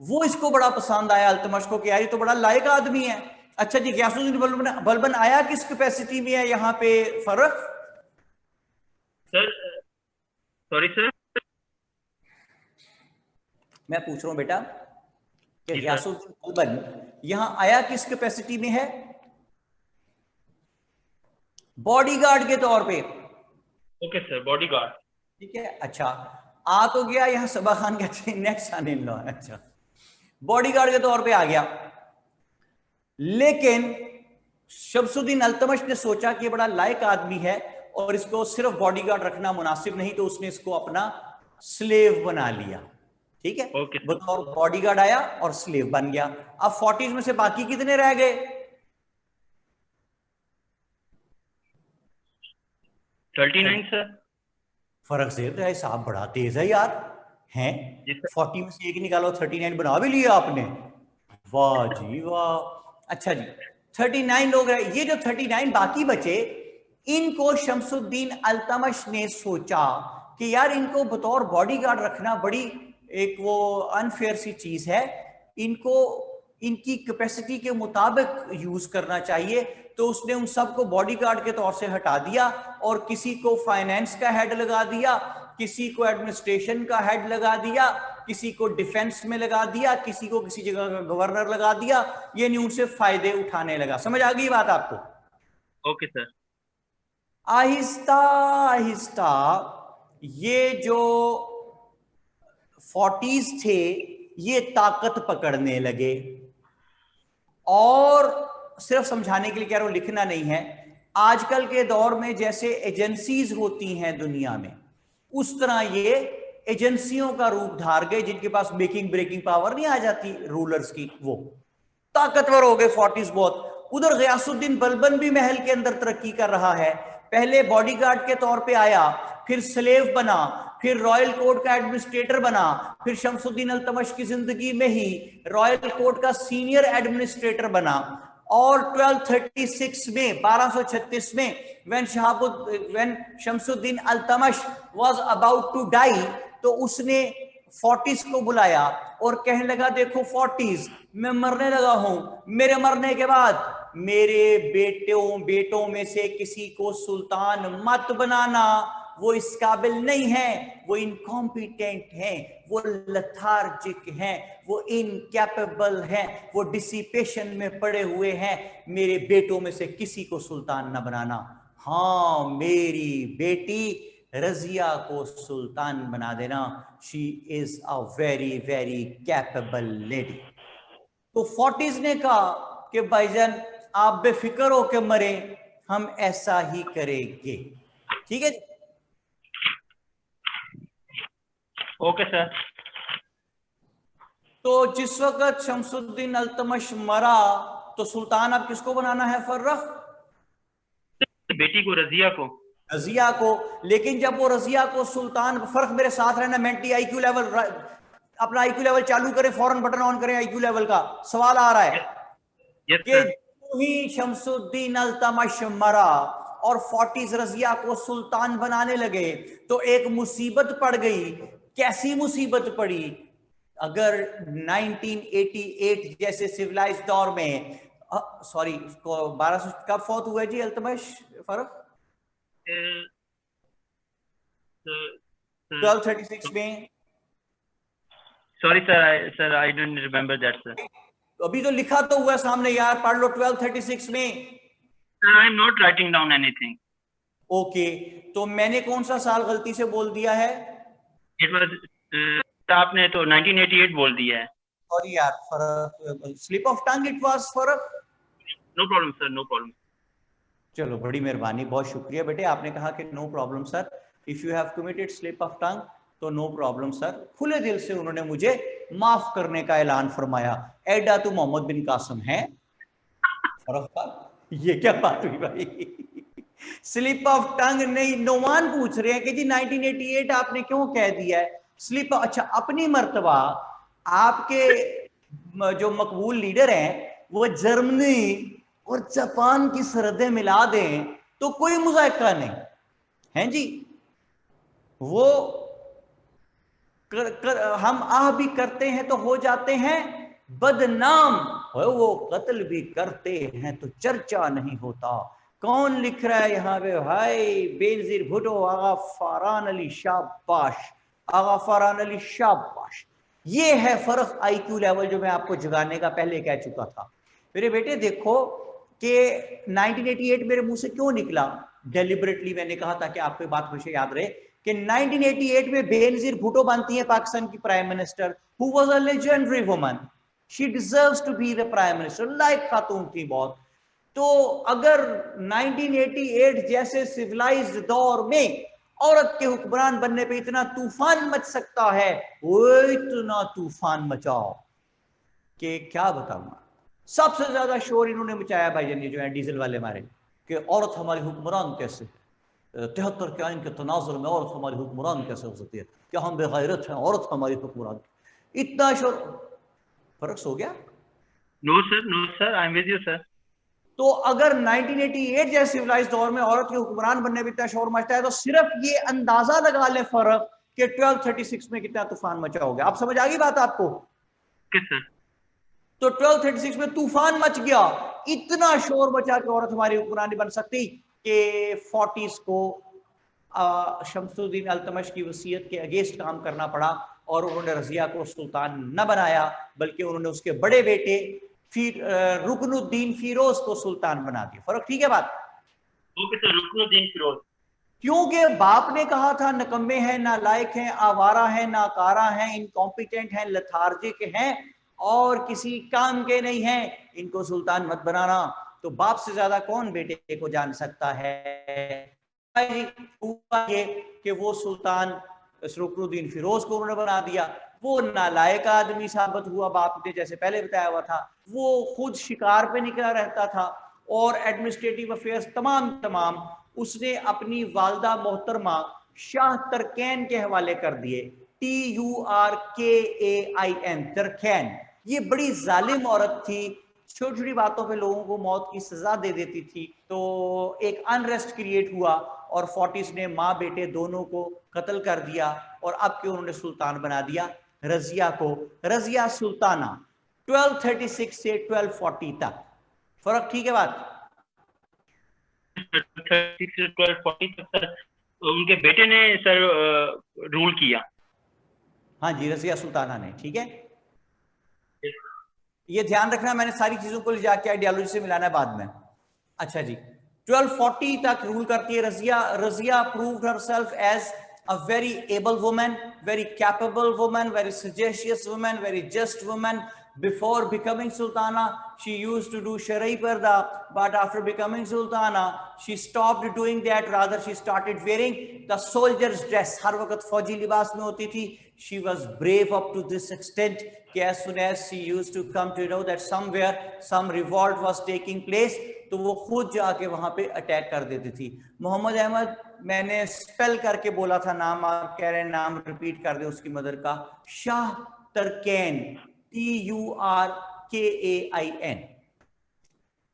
S1: वो इसको बड़ा पसंद आया अल्तमश को कि यार ये तो बड़ा लायक आदमी है। अच्छा जी, गयासुद्दीन बलबन आया किस कैपेसिटी में है यहाँ पे? फर्क
S4: सर, सॉरी सर,
S1: मैं पूछ रहा हूं बेटा कि गयासुद्दीन बलबन यहां आया किस कैपेसिटी में है? बॉडीगार्ड के तौर पे।
S4: Okay sir, bodyguard.
S1: ठीक है, अच्छा आ तो गया, यहाँ सबा खान कहते हैं नेक्स्ट सन इन लॉ। अच्छा, बॉडीगार्ड के तौर पे आ गया, लेकिन शमसुद्दीन अल्तमश ने सोचा कि बड़ा लायक आदमी है और इसको सिर्फ बॉडीगार्ड रखना मुनासिब नहीं, तो उसने इसको अपना स्लेव बना लिया। ठीक है, बतौर बॉडीगार्ड आया और स्लेव बन गया। अब 40s में से बाकी कितने रह गए?
S4: 39 सर।
S1: फर्क से तो है, साहब बड़ा तेज है यार, हैं 40 में से एक निकालो, 39 बना भी लिया आपने, वाह जी वाह। अच्छा जी, 39 लोग रहे, ये जो 39 बाकी बचे, इनको शमसुद्दीन अल्तमश ने सोचा कि यार इनको बतौर बॉडीगार्ड रखना बड़ी एक वो अनफेयर सी चीज है, इनको इनकी कैपेसिटी के मुताबिक यूज करना चाहिए। तो उसने उन सबको बॉडीगार्ड के तौर से हटा दिया और किसी को फाइनेंस का हेड लगा दिया, किसी को एडमिनिस्ट्रेशन का हेड लगा दिया, किसी को डिफेंस में लगा दिया, किसी को किसी जगह का गवर्नर लगा दिया, ये नहीं उनसे फायदे उठाने लगा। समझ आ गई बात आपको?
S4: Okay sir.
S1: आहिस्ता आहिस्ता ये जो 40s थे ये ताकत पकड़ने लगे, और सिर्फ समझाने के लिए कह रहा हूं, लिखना नहीं है। आजकल के दौर में जैसे एजेंसीज होती हैं दुनिया में, उस तरह ये एजेंसियों का रूप धार गए, जिनके पास मेकिंग ब्रेकिंग पावर नहीं आ जाती रूलर्स की, वो ताकतवर हो गए 40s बहुत। उधर गयासुद्दीन बलबन भी महल के अंदर तरक्की कर रहा है, पहले बॉडीगार्ड के तौर पे आया, फिर स्लेव बना, फिर रॉयल कोर्ट का एडमिनिस्ट्रेटर बना, फिर शमसुद्दीन अल्तमश की जिंदगी में ही रॉयल कोर्ट का सीनियर एडमिनिस्ट्रेटर बना। और 1236 में 1236 में when Shamsuddin Altamash was about to die, तो उसने 40s को बुलाया और कहने लगा देखो 40s, मैं मरने लगा हूं, मेरे मरने के बाद मेरे बेटों में से किसी को सुल्तान मत बनाना, वो इस काबिल नहीं है, वो इनकॉम्पिटेंट हैं, वो लथार्जिक हैं, वो इनकैपेबल हैं, वो डिसिपेशन में पड़े हुए हैं, मेरे बेटों में से किसी को सुल्तान न बनाना। हाँ, मेरी बेटी रजिया को सुल्तान बना देना, she is a very very capable lady. तो 40s ने कहा कि भाईजान आप बेफिक्र होकर मरे, हम ऐसा ही करेंगे। ठीक है जी,
S4: ओके सर।
S1: तो जिस वक्त शमसुद्दीन अल्तमश मरा तो सुल्तान अब किसको बनाना है फर्रख?
S4: बेटी को, रजिया को।
S1: रजिया को। लेकिन जब वो रजिया को सुल्तान, फर्क मेरे साथ रहना, मेंटी आईक्यू लेवल, अपना आईक्यू लेवल चालू करें, फौरन बटन ऑन करें, आईक्यू लेवल का सवाल आ रहा है कि ही शमसुद्दीन अल्तमश मरा और 40s रजिया को सुल्तान बनाने लगे, तो एक मुसीबत पड़ गई। कैसी मुसीबत पड़ी? अगर 1988 जैसे सिविलाइज्ड दौर में, सॉरी 1200 कब फौत हुआ जी अल्तमश फर्क? 1236 में।
S4: Sorry sir, I don't remember that sir.
S1: अभी तो लिखा तो हुआ सामने यार, पढ़ लो 1236 में।
S4: Sir I am not writing down anything.
S1: Okay, तो मैंने कौन सा साल गलती से बोल दिया है?
S4: इट वाज, आपने तो 1988 बोल दिया है।
S1: सॉरी यार, फर्क, slip of tongue it was फर्क।
S4: No problem sir, no problem.
S1: चलो, बड़ी मेहरबानी, बहुत शुक्रिया बेटे, आपने कहा कि no problem sir, if you have committed slip of tongue तो नो प्रॉब्लम सर। खुले दिल से उन्होंने मुझे माफ करने का ऐलान फरमाया। एडा तो मोहम्मद बिन कासिम है। ये क्या बात हुई भाई? स्लिप ऑफ टंग नहीं, नोमान पूछ रहे हैं कि जी 1988 आपने क्यों कह दिया है स्लिप? अच्छा, अपनी मर्तबा आपके जो मकबूल लीडर हैं वो जर्मनी और जापान की सरहदें मिला दें तो कोई मुज़ायका नहीं है जी। वो हम आह भी करते हैं तो हो जाते हैं बदनाम, वो कत्ल भी करते हैं तो चर्चा नहीं होता। कौन लिख रहा है यहाँ पे भाई? बेनजीर भुट्टो, आगा फरहान अली शाबाश, आगा फरहान अली शाबाश। ये है फर्क IQ लेवल जो मैं आपको जगाने का पहले कह चुका था। मेरे बेटे देखो कि 1988 मेरे मुंह से क्यों निकला, डेलिबरेटली मैंने कहा था कि आपको बात हमेशा याद रहे कि 1988 में बेनजीर भुट्टो बनती है पाकिस्तान की prime minister, who was a legendary woman, she deserves to be the prime minister, like खातून थी बहुत। तो अगर 1988 जैसे सिविलाइज्ड दौर में औरत के हुक्मरान बनने पे इतना तूफान मच सकता है, वो इतना तूफान मचाओ कि क्या बताऊं। सबसे ज्यादा शोर इन्होंने मचाया भाईजान ये जो है डीजल वाले मारे कि औरत हमारी हुक्मरान कैसे, 73 के आइन के तनाजुर में औरत हमारी हुक्मरान कैसे हो सकती है, क्या हम बेगैरत हैं, औरत हमारी हुक्मरान। इतना शोर, फर्क हो गया।
S4: No sir, I am with you sir.
S1: तो अगर 1988 जैसे सिविलाइज्ड दौर में औरत के हुक्मरान बनने में इतना शोर मचता है, तो सिर्फ ये अंदाजा लगा ले फर्क कि 1236 में कितना तूफान मचा होगा। आप समझ आ गई बात आपको?
S4: सर
S1: तो 1236 में तूफान मच गया, इतना शोर मचा कि औरत हमारी हुक्मरान नहीं बन सकती कि 40s को शमसुद्दीन अल्तमश की वसीयत के अगेंस्ट काम करना पड़ा और उन्होंने रजिया को सुल्तान न बनाया, बल्कि उन्होंने उसके बड़े बेटे फिर रुकनुद्दीन फिरोज को सुल्तान बना दिया। फर्क ठीक है बात?
S4: Okay sir, Ruknuddin Firoz.
S1: क्योंकि बाप ने कहा था नकम्मे हैं, नालायक हैं, आवारा हैं, नाकारा हैं, इनकॉम्पिटेंट हैं, लथार्जिक हैं और किसी काम के नहीं हैं, इनको सुल्तान मत बनाना। तो बाप से ज्यादा कौन बेटे को जान सकता है? हुआ ये कि वो सुल्तान रुकनुद्दीन फिरोज को उन्होंने बना दिया। वो नालायक आदमी साबित हुआ बाप ने, जैसे पहले बताया हुआ था। वो खुद शिकार पे निकला रहता था और एडमिनिस्ट्रेटिव अफेयर्स तमाम उसने अपनी वालदा मोहतरमा शाह तरकैन के हवाले कर दिए, TURKAIN, तरकैन। ये बड़ी जालिम औरत थी, छोटी छोटी बातों पे लोगों को मौत की सजा दे देती थी। तो एक अनरेस्ट क्रिएट हुआ और 40s ने माँ बेटे दोनों को कत्ल कर दिया और अब के उन्होंने सुल्तान बना दिया रजिया को, रजिया सुल्ताना, 1236 से 1240 तक। फर्क ठीक है बात?
S4: 36 से 1240 तक सर उनके बेटे ने सर रूल किया।
S1: हाँ जी, रजिया सुल्ताना ने, ठीक है। ये ध्यान रखना, मैंने सारी चीजों को ले जाके आइडियोलॉजी से मिलाना है बाद में। अच्छा जी, 1240 तक रूल करती है Razia. Razia proved herself as a very able woman, very capable woman, very sagacious woman, very just woman. Before becoming sultana, she used to do sharai parda, but after becoming sultana, she stopped doing that. Rather, she started wearing the soldier's dress. हर वक्त फौजी लिबास में होती थी। She was brave up to this extent कि as soon as she used to come to know that somewhere some revolt was taking place, तो वो खुद जाके वहां पे अटैक कर देती थी। मोहम्मद अहमद, मैंने स्पेल करके बोला था नाम, आप कह रहे हैं नाम रिपीट कर दे उसकी मदर का, शाह तरकैन, TURKAIN।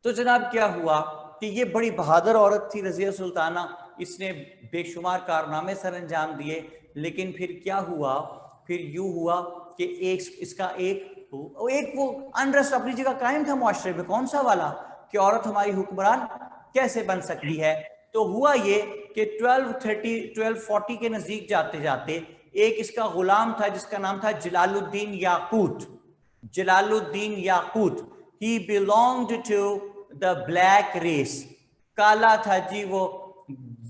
S1: तो जनाब क्या हुआ कि ये बड़ी बहादुर औरत थी रजिया सुल्ताना, इसने बेशुमार कारनामे सर अंजाम दिए। लेकिन फिर क्या हुआ, फिर यूं हुआ कि एक वो अनरेस्ट अपनी जगह कायम था मुआशरे में। कौन सा वाला कि औरत हमारी हुक्मरान कैसे बन सकती है। तो हुआ ये कि 1240 के नजदीक जाते जाते एक इसका गुलाम था जिसका नाम था Jalaluddin Yaqut. Jalaluddin Yaqut, he belonged to the black race, काला था जी वो,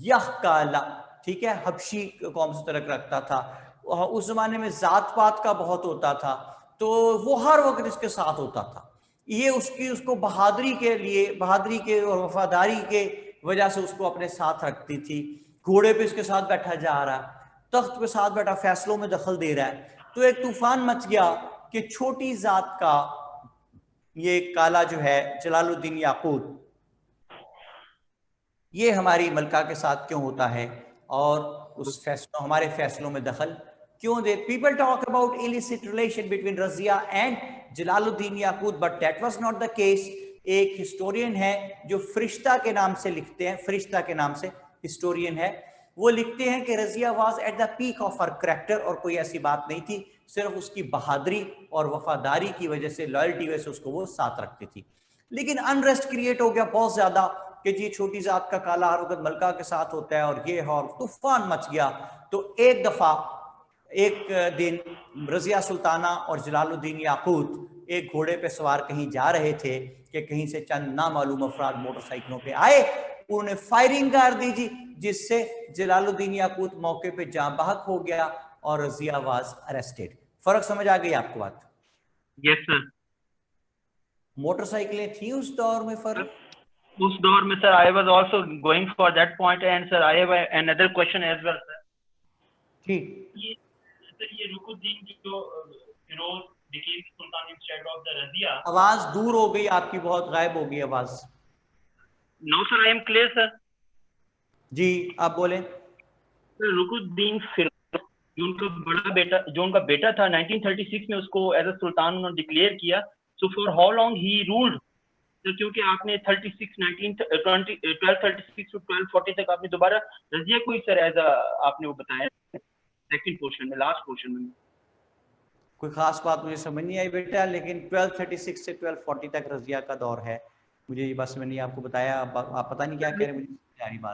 S1: यह काला, ठीक है, हबशी कौम से तरक रखता था। उस जमाने में जात पात का बहुत होता था, तो वो हर वक्त इसके साथ होता था। ये उसको बहादुरी के और वफादारी के वजह से उसको अपने साथ रखती थी। घोड़े पे इसके साथ बैठा जा रहा, तख्त पे साथ बैठा, फैसलों में दखल दे रहा है। तो एक तूफान मच गया कि छोटी जात का ये काला जो है जलालुद्दीन याकूत, ये हमारी मलका के साथ क्यों होता है और हमारे फैसलों में दखल क्यों दे। People talk about illicit relation between Razia and Jalaluddin Yaqut, but that was not the case. एक हिस्टोरियन है जो फरिश्ता के नाम से लिखते हैं, फरिश्ता के नाम से हिस्टोरियन है, वो लिखते हैं कि Razia was at the peak of her character, और कोई ऐसी बात नहीं थी, सिर्फ उसकी बहादुरी और वफादारी की वजह से, लॉयल्टी वजह से उसको वो साथ रखती थी। लेकिन अनरेस्ट क्रिएट हो गया बहुत ज्यादा कि जी छोटी जात का काला हर वक्त मलका के साथ होता है और ये और तूफान मच गया। तो एक दफा एक दिन रजिया सुल्ताना और जलालुद्दीन याकूत एक घोड़े पे सवार कहीं जा रहे थे कि कहीं से चंद नामालूम अफराद मोटरसाइकिलों पे आए, उन्होंने फायरिंग कर दी जी, जिससे जलालुद्दीन याकूत मौके पे जाँ बहक हो गया और रजिया वाज अरेस्टेड। फर्क समझ आ गई आपको बात?
S4: Yes sir.
S1: मोटरसाइकिलें थी उस दौर में फर्क?
S4: उस दौर में sir I was also going for that point and sir I have another question as well sir.
S1: ठीक,
S4: ये रुकुद्दीन जो Firoz became sultan instead of the Razia.
S1: आवाज दूर हो गई आपकी, बहुत गायब हो गई आवाज।
S4: No sir I am clear sir.
S1: जी आप बोलें।
S4: रुकुद्दीन फिरोज जो उनका बेटा था 1936 में उसको एज अ सुल्तान उन्होंने डिक्लेयर किया। So for how long he ruled? तो क्योंकि आपने 1236 टू 1240 तक आपने दोबारा रजिया को ही सर एज आपने वो बताया सेकंड पोर्शन में, लास्ट पोर्शन में।
S1: कोई खास बात मुझे समझ नहीं आई बेटा, लेकिन 1236 से 1240 तक रजिया का दौर है। मुझे ये बस मैंने आपको बताया, आप पता नहीं क्या कह रहे हैं, मुझे आ रही बात।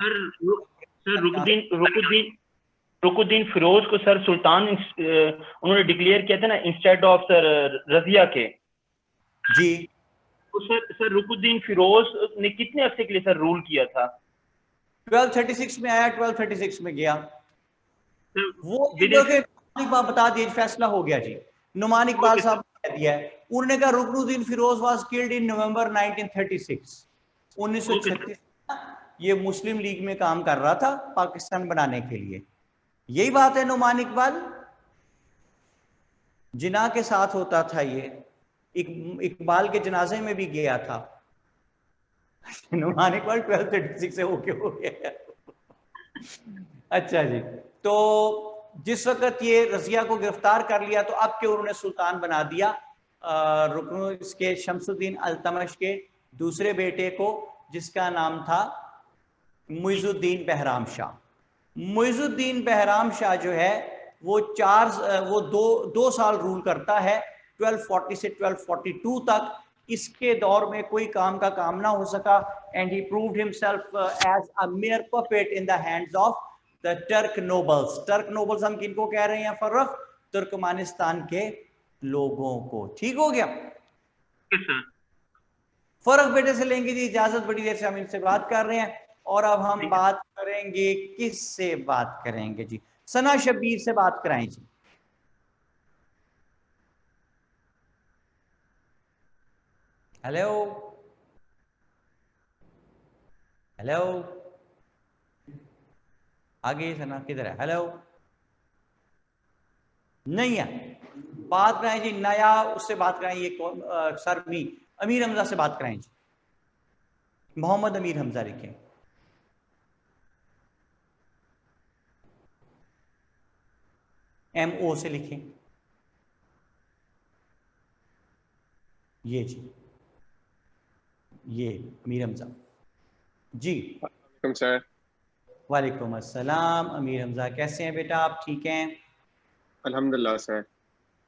S4: सर रुकुद्दीन फिरोज को सर सुल्तान उन्होंने डिक्लेयर किया था ना इंस्टेड ऑफ सर रजिया के।
S1: जी
S4: तो सर रुकुद्दीन फिरोज ने कितने अरसे के लिए सर रूल किया था?
S1: 1236 में आया, 1236 में गया। वो बता दिए, फैसला हो गया जी। नुमान इकबाल साहब ने कह दिया है, उन्होंने कहा Ruknuddin Firoz was killed in November 1936। 1936 ये मुस्लिम लीग में काम कर रहा था पाकिस्तान बनाने के लिए। यही बात है नुमान इकबाल, जिना के साथ होता था ये, इकबाल के जनाजे में भी गया था। नुमान इकबाल 1236 से होके हो गया। अच्छा जी, तो जिस वक्त ये रजिया को गिरफ्तार कर लिया तो अब के उन्होंने सुल्तान बना दिया रुकन इसके शमसुद्दीन अल्तमश के दूसरे बेटे को, जिसका नाम था मुइजुद्दीन बहराम शाह। मुइजुद्दीन बहराम शाह जो है वो दो साल रूल करता है 1240 से 1242 तक। इसके दौर में कोई काम का काम ना हो सका and he proved himself as a mere puppet in the hands of the Turk nobles. Turk nobles हम किनको कह रहे हैं फर्रख? तुर्कमानिस्तान के लोगों को। ठीक हो गया? फर्क बेटे से लेंगे जी इजाजत, बड़ी देर से हम इनसे बात कर रहे हैं और अब हम बात करेंगे, किससे बात करेंगे जी? सना शब्बीर से बात कराएं जी। हेलो हेलो, आगे सना किधर है? हेलो, नहीं है, बात कराएं जी। नया उससे बात कराएं, ये सरमी अमीर हमजा से बात कराएं जी। मोहम्मद अमीर हमजा लिखें। MO से लिखें ये जी, ये अमीर हमजा जी।
S5: सर
S1: वालेकुम अस्सलाम अमीर हमजा, कैसे हैं बेटा आप? ठीक हैं
S5: अल्हम्दुलिल्लाह सर।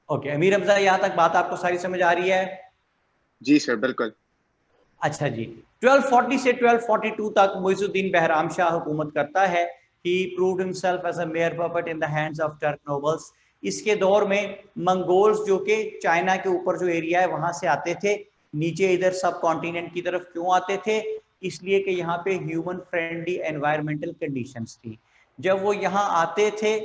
S1: ओके अमीर हमजा, यहाँ तक बात आपको सारी समझ आ रही है?
S5: जी सर बिल्कुल।
S1: अच्छा जी, 1240 से 1242 तक मुइजुद्दीन बहराम शाह हुकूमत करता है। He proved himself as a mere puppet in the hands of Turk nobles। इसके दौर में मंगोल्स जो कि चाइना के ऊपर जो एरिया है वहां से आते थे, नीचे इधर सब कॉन्टिनेंट की तरफ क्यों आते थे? इसलिए कि यहाँ पे ह्यूमन फ्रेंडली एनवायरमेंटल कंडीशंस थी। जब वो यहाँ आते थे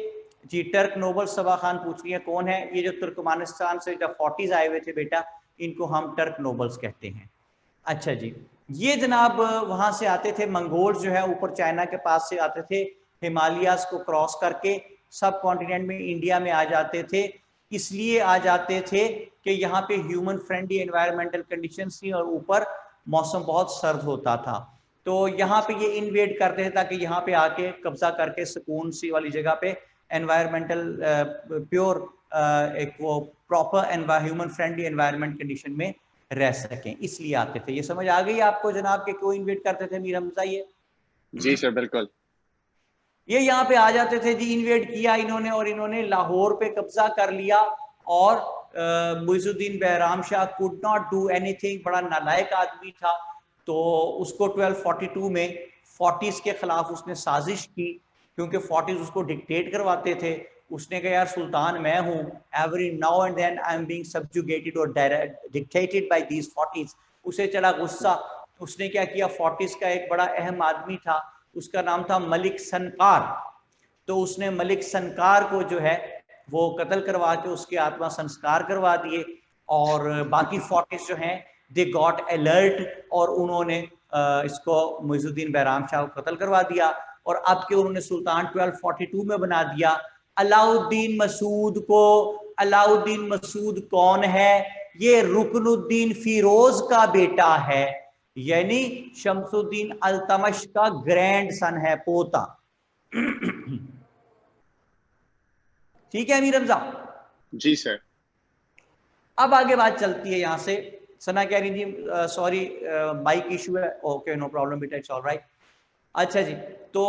S1: जी, टर्क नोबल, सबा खान पूछ रही है कौन है ये जो तुर्कमानिस्तान से जब 40s आए हुए थे बेटा, इनको हम टर्क नोबल्स कहते हैं। अच्छा जी, ये जनाब वहां से आते थे, मंगोल्स जो है ऊपर चाइना के पास से आते थे, हिमालयाज को क्रॉस करके सब कॉन्टिनेंट में इंडिया में आ जाते थे। इसलिए आ जाते थे कि यहाँ पे ह्यूमन फ्रेंडली एनवायरमेंटल कंडीशंस थी और ऊपर मौसम बहुत सर्द होता था। तो यहाँ पे ये इन्वेड करते थे ताकि यहाँ पे आके कब्जा करके सुकून सी वाली जगह पे एनवायरमेंटल प्योर एक वो proper human friendly environment condition में रह सकें, इसलिए आते थे। ये समझ आ गई आपको जनाब के क्यों इन्वेट करते थे मीर हमजा? ये
S5: जी सर बिल्कुल।
S1: ये यहाँ पे आ जाते थे जी, इन्वेट किया इन्होंने और इन्होंने लाहौर पे कब्जा कर लिया और Muizuddin Bahram Shah could not do anything, बड़ा नालायक आदमी था। तो उसको 1242 में 40s के खिलाफ उसने साजिश की, क्योंकि 40s उसको डिक्टेट करवाते थे उसने कहा यार सुल्तान मैं हूँ, every now and then I am being subjugated और डिक्टेटेड बाय दीज 40s। उसे चला गुस्सा, उसने क्या किया, 40s का एक बड़ा अहम आदमी था, उसका नाम था मलिक सनकार। तो उसने मलिक सनकार को जो है वो कत्ल करवा के उसके आत्मा संस्कार करवा दिए, और बाकी 40s जो हैं दे गॉट अलर्ट और उन्होंने इसको मुइजुद्दीन बहराम शाह को कत्ल करवा दिया। और अब के उन्होंने सुल्तान 1242 में बना दिया अलाउद्दीन मसूद को। अलाउद्दीन मसूद कौन है? ये रुकनुद्दीन फिरोज का बेटा है, यानी शमसुद्दीन अल्तमश का ग्रैंड सन है, पोता। ठीक है अमीर रमजा?
S5: जी सर।
S1: अब आगे बात चलती है यहाँ से। सना कह रही थी सॉरी माइक इशू है। ओके नो प्रॉब्लम बेटा, इट्स ऑलराइट। अच्छा जी, तो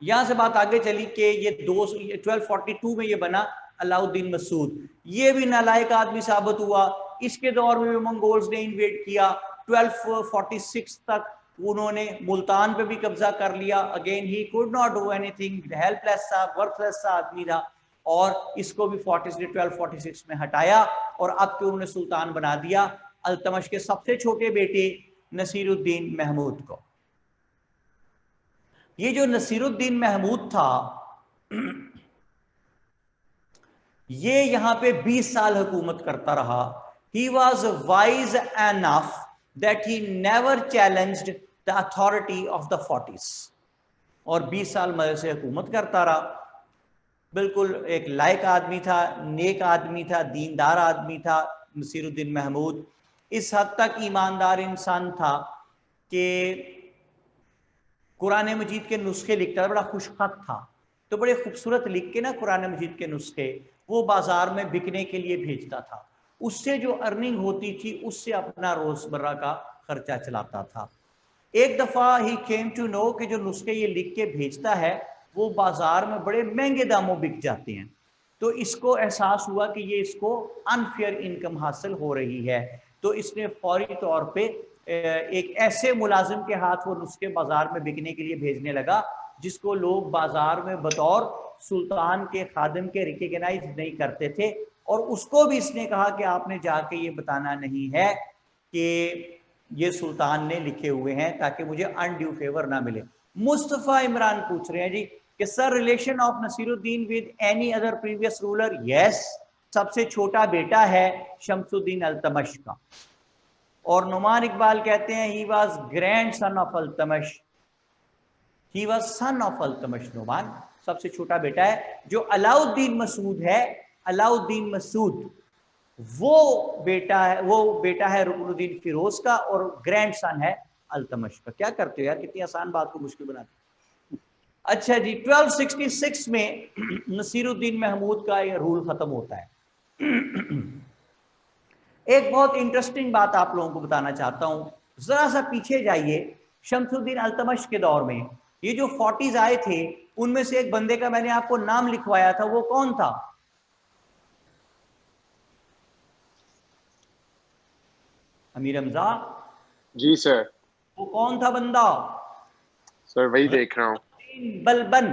S1: यहाँ से बात आगे चली कि ये 1242 में ये बना अलाउद्दीन मसूद। ये भी नालायक आदमी साबित हुआ। इसके दौर में भी मंगोल्स ने इन्वेड किया। 1246 तक उन्होंने मुल्तान पे भी कब्जा कर लिया। Again he could not do anything, helpless था, वर्थलेस सा आदमी था, और इसको भी 1246 में हटाया और अब के उन्होंने सुल्तान बना दिया अल्तमश के सबसे छोटे बेटे नसीरुद्दीन महमूद को। ये जो नसीरुद्दीन महमूद था ये यहां पे 20 साल हुकूमत करता रहा। He was wise enough that he never challenged the authority of the 40s, और 20 साल मजे से हुकूमत करता रहा। बिल्कुल एक लायक आदमी था, नेक आदमी था, दीनदार आदमी था नसीरुद्दीन महमूद। इस हद तक ईमानदार इंसान था कि कुरान मजीद के नुस्खे लिखता था, बड़ा खुशखत था, तो बड़े खूबसूरत लिख के ना कुरान मजीद के नुस्खे वो बाजार में बिकने के लिए भेजता था। उससे जो अर्निंग होती थी उससे अपना रोजमर्रा का खर्चा चलाता था। एक दफ़ा ही केम टू नो कि जो नुस्खे ये लिख के भेजता है वो बाजार में बड़े महंगे दामों बिक जाते हैं। तो इसको एहसास हुआ कि ये इसको अनफेयर इनकम हासिल हो रही है, तो इसने फौरी तौर पे एक ऐसे मुलाजिम के हाथ वो नुस्खे बाजार में बिकने के लिए भेजने लगा जिसको लोग बाजार में बतौर सुल्तान के खादिम के रिकग्नाइज नहीं करते थे, और उसको भी इसने कहा कि आपने जाके ये बताना नहीं है कि ये सुल्तान ने लिखे हुए हैं ताकि मुझे अनड्यू फेवर ना मिले। मुस्तफ़ा इमरान पूछ रहे हैं जी कि sir relation of Nasiruddin with any other previous ruler? Yes, सबसे छोटा बेटा है शमसुद्दीन अल्तमश का। और नुमान इकबाल कहते हैं he was grandson of Altamash, he was son of Altamash. Numan सबसे छोटा बेटा है। जो अलाउद्दीन मसूद है, अलाउद्दीन मसूद वो बेटा है रुकनुद्दीन फिरोज का और ग्रैंड सन है अल्तमश का। क्या करते हो यार, कितनी आसान बात को मुश्किल बनाते। अच्छा जी, 1266 में नसीरुद्दीन महमूद का ये रूल खत्म होता है। एक बहुत इंटरेस्टिंग बात आप लोगों को बताना चाहता हूं, जरा सा पीछे जाइए। शमसुद्दीन अल्तमश के दौर में ये जो 40s आए थे उनमें से एक बंदे का मैंने आपको नाम लिखवाया था, वो कौन था? अमीर हमजा?
S5: जी सर।
S1: वो कौन था बंदा?
S5: सर वही देख रहा हूँ।
S1: बलबन।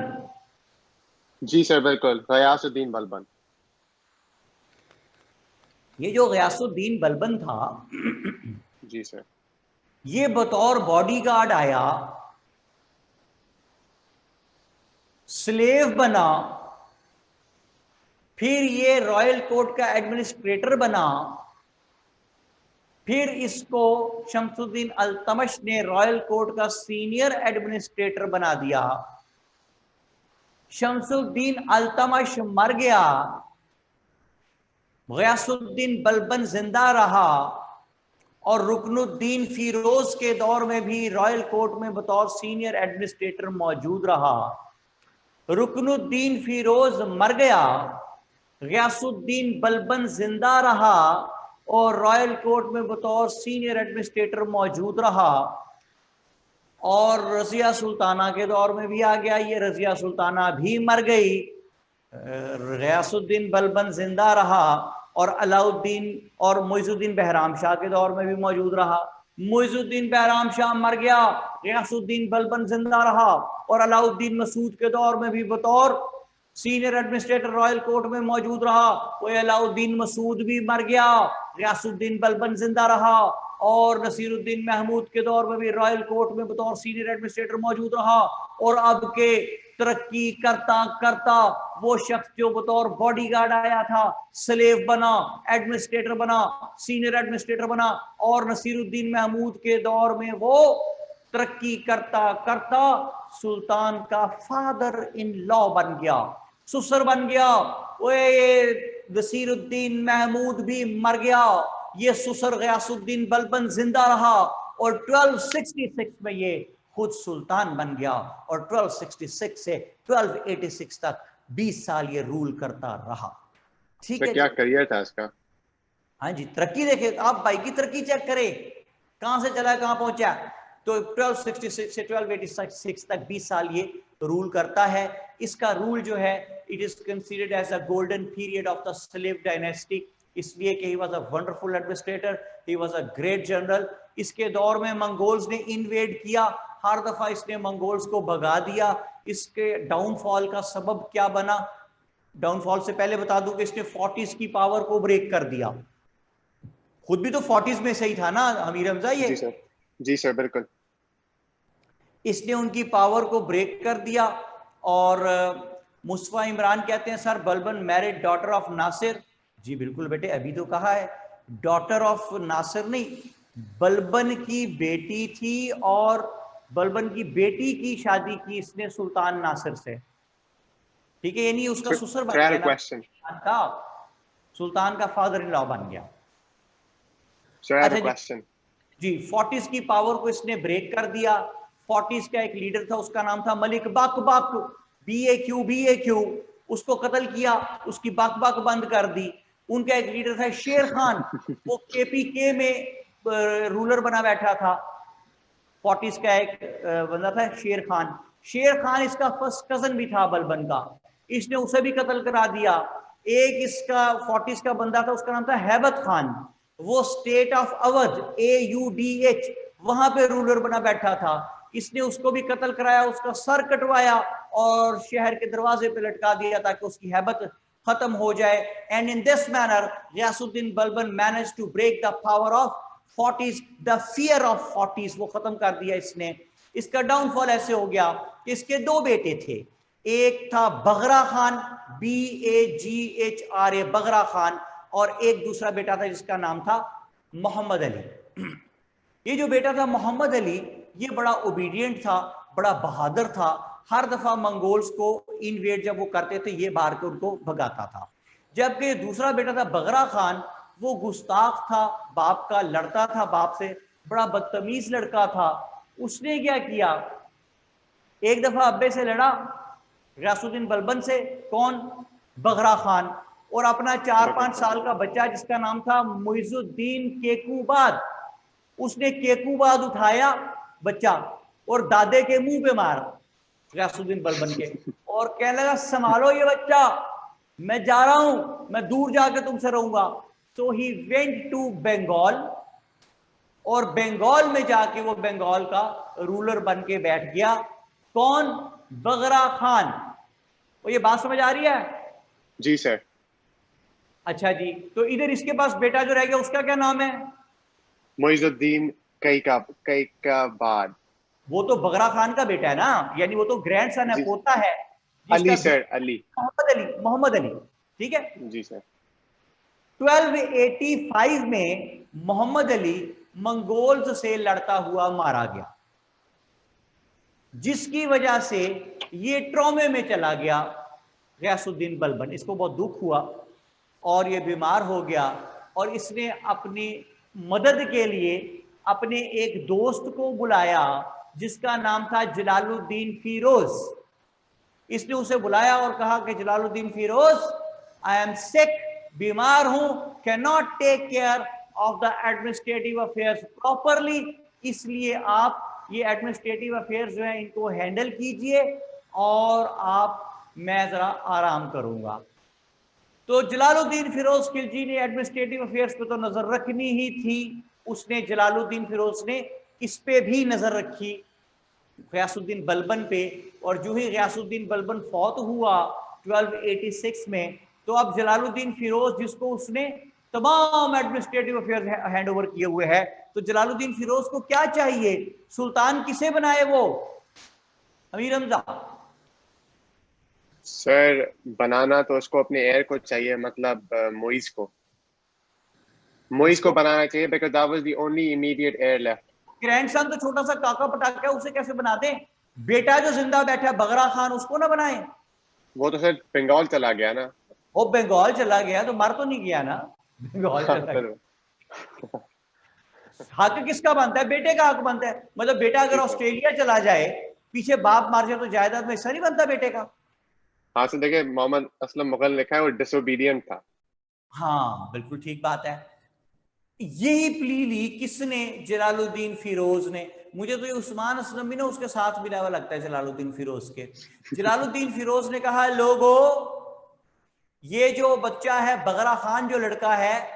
S5: जी सर बिल्कुल, गयासुद्दीन बलबन।
S1: ये जो गयासुद्दीन बलबन था
S5: जी सर,
S1: ये बतौर बॉडीगार्ड आया, स्लेव बना, फिर ये रॉयल कोर्ट का एडमिनिस्ट्रेटर बना, फिर इसको शमसुद्दीन अल्तमश ने रॉयल कोर्ट का सीनियर एडमिनिस्ट्रेटर बना दिया। शमसुद्दीन अल्तमश मर गया, गयासुद्दीन बलबन जिंदा रहा, और रुकनुद्दीन फिरोज के दौर में भी रॉयल कोर्ट में बतौर सीनियर एडमिनिस्ट्रेटर मौजूद रहा। रुकनुद्दीन फिरोज मर गया, गयासुद्दीन बलबन जिंदा रहा और रॉयल कोर्ट में बतौर सीनियर एडमिनिस्ट्रेटर मौजूद रहा। और रजिया सुल्ताना के दौर में भी आ गया ये, रजिया सुल्ताना भी मर गई, गयासुद्दीन बलबन जिंदा रहा, और अलाउद्दीन और मुइजुद्दीन बहराम शाह के दौर में भी मौजूद रहा। मुइजुद्दीन बहराम शाह मर गया, गयासुद्दीन बलबन जिंदा रहा, और अलाउद्दीन मसूद के दौर में भी बतौर सीनियर एडमिनिस्ट्रेटर रॉयल कोर्ट में मौजूद रहा। वो अलाउद्दीन मसूद भी मर गया, गयासुद्दीन बलबन जिंदा रहा, और नसीरुद्दीन महमूद के दौर में भी रॉयल कोर्ट में बतौर सीनियर एडमिनिस्ट्रेटर मौजूद रहा। और अब के तरक्की करता करता वो शख्स जो बतौर बॉडीगार्ड आया था, स्लेव बना, एडमिनिस्ट्रेटर बना, सीनियर एडमिनिस्ट्रेटर बना, और नसीरुद्दीन महमूद के दौर में वो तरक्की करता करता सुल्तान का फादर इन लॉ बन गया, ससुर बन गया। वो नसीरुद्दीन महमूद भी मर गया, ये ससुर गयासुद्दीन बलबन जिंदा रहा, और 1266 में ये खुद सुल्तान बन गया, और 1266 से 1286 तक 20 साल ये रूल करता रहा। ठीक है,
S5: क्या करियर था इसका?
S1: हाँ जी, तरक्की देखे आप, भाई की तरक्की चेक करें, कहां से चला कहां पहुंचा। तो 1266 से 1286 तक 20 साल ये रूल करता है। इसका रूल जो है, it is considered as a golden period of the slave dynasty, इसलिए कि he was a wonderful administrator, he was a great general. इसके दौर में मंगोल्स ने इन्वेड किया, हर दफा इसने मंगोल्स को भगा दिया। इसके डाउनफॉल का सबब क्या बना? डाउनफॉल से पहले बता दूं कि इसने 40s की पावर को ब्रेक कर दिया। खुद भी तो 40s में सही था ना अमीर हमजा ये?
S5: जी सर, बिल्कुल।
S1: इसने उनकी पावर को ब्रेक कर दिया। और मुस्तफा इमरान कहते हैं sir Balban married daughter of Nasir. जी बिल्कुल बेटे, अभी तो कहा है, डॉटर ऑफ नासिर नहीं, बलबन की बेटी थी, और बलबन की बेटी की शादी की इसने सुल्तान नासिर से। ठीक है, यानी उसका ससुर बन गया, सुल्तान का फादर इन लॉ बन गया। अच्छा जी, 40s की पावर को इसने ब्रेक कर दिया। 40s का एक लीडर था, उसका नाम था मलिक बक, BAQ, उसको कत्ल किया, उसकी बक बंद कर दी। उनका एक लीडर था शेर खान, वो KPK में रूलर बना बैठा था। 40s का एक बंदा था शेर खान। शेर खान इसका फर्स्ट कजन भी था बलबन का, इसने उसे भी कत्ल करा दिया। एक इसका 40s का बंदा था, उसका नाम था हैबत खान, वो स्टेट ऑफ अवध AUDH वहां पे रूलर बना बैठा था, इसने उसको भी कत्ल कराया, उसका सर कटवाया और शहर के दरवाजे पे लटका दिया ताकि उसकी हैबत खत्म हो जाए। And in this manner Ghiyasuddin Balban manage to break the power of 40s, the fear of 40s, वो खत्म कर दिया इसने। इसका डाउनफॉल ऐसे हो गया कि इसके दो बेटे थे, एक था बगरा खान BAGHRA बगरा खान, और एक दूसरा बेटा था जिसका नाम था मोहम्मद अली। ये जो बेटा था मोहम्मद अली, ये बड़ा ओबीडियंट था, बड़ा बहादुर था, हर दफा मंगोल्स को इन्वेड जब वो करते थे ये बाहर के उनको भगाता था। जबकि दूसरा बेटा था बगरा खान, वो गुस्ताख था, बाप का लड़ता था, बाप से बड़ा बदतमीज लड़का था। उसने क्या किया, एक दफा अब्बे से लड़ा, गयासुद्दीन बलबन से, कौन? बगरा खान, और अपना 4-5 साल का बच्चा जिसका नाम था मुइजुद्दीन केकूबाद, उसने केकूबाद उठाया बच्चा और दादे के मुंह पे मारा गयासुद्दीन बलबन के, और कहने लगा संभालो ये बच्चा, मैं जा रहा हूं, मैं दूर जाकर तुमसे रहूंगा। सो ही वेंट टू बंगाल, और बंगाल में जाके वो बंगाल का रूलर बन के बैठ गया। कौन? बगरा खान। और ये बात समझ आ रही है?
S5: जी सर।
S1: अच्छा जी, तो इधर इसके पास बेटा जो रह गया उसका क्या नाम है?
S5: मुइजुद्दीन कैकबाद।
S1: वो तो बगरा खान का बेटा है ना, यानी वो तो ग्रैंड सन है, पोता है।
S5: अली सर, अली,
S1: मोहम्मद अली। ठीक है
S5: जी सर।
S1: 1285 में मोहम्मद अली मंगोल्स से लड़ता हुआ मारा गया, जिसकी वजह से ये ट्रॉमे में चला गया गयासुद्दीन बलबन। इसको बहुत दुख हुआ और ये बीमार हो गया, और इसने अपनी मदद के लिए अपने एक दोस्त को बुलाया जिसका नाम था जलालुद्दीन फिरोज। इसने उसे बुलाया और कहा कि Jalaluddin Firoz, I am sick, बीमार हूं, cannot take care of the administrative affairs properly, इसलिए आप ये एडमिनिस्ट्रेटिव अफेयर्स जो है इनको हैंडल कीजिए और मैं जरा आराम करूंगा। तो जलालुद्दीन फिरोज खिलजी ने एडमिनिस्ट्रेटिव अफेयर्स पे तो नजर रखनी ही थी, उसने जलालुद्दीन फिरोज ने इस पे भी नजर रखी, गयासुद्दीन बलबन पे। और जो ही गयासुद्दीन बलबन फौत हुआ 1286 में। तो अब जलालुद्दीन फिरोज, जिसको उसने तमाम एडमिनिस्ट्रेटिव अफेयर हैंड ओवर किए हुए है, तो जलालुद्दीन फिरोज को क्या चाहिए? सुल्तान किसे बनाए वो? अमीर हमजा
S5: सर बनाना तो उसको अपने एयर को चाहिए, मतलब मोइज को बनाना चाहिए, because that was the only immediate air left.
S1: Grandson तो छोटा सा काका पटाखा है, उसे कैसे बना दें? बेटा जो जिंदा बैठा है बगरा खान, उसको ना बनाए?
S5: वो तो सर बंगाल चला गया ना।
S1: वो बंगाल चला गया तो मर तो नहीं गया ना, बंगाल चला गया। हक किसका बनता है? बेटे का हक बनता है। मतलब बेटा अगर ऑस्ट्रेलिया चला जाए, पीछे बाप मार जाए, तो जायदाद में हिस्सा नहीं बनता बेटे का?
S5: हाँ सर, देखिए मोहम्मद असलम मुगल लिखा है, वो डिसोबीडियंट था।
S1: हाँ बिल्कुल ठीक बात है। यही प्ली ली किसने? जलालुद्दीन फिरोज ने। मुझे तो ये उस्मान असलम भी ना उसके साथ मिला हुआ लगता है जलालुद्दीन फिरोज के। जलालुद्दीन फिरोज ने कहा, लोगों, ये जो बच्चा है बगरा खान, जो लड़का है,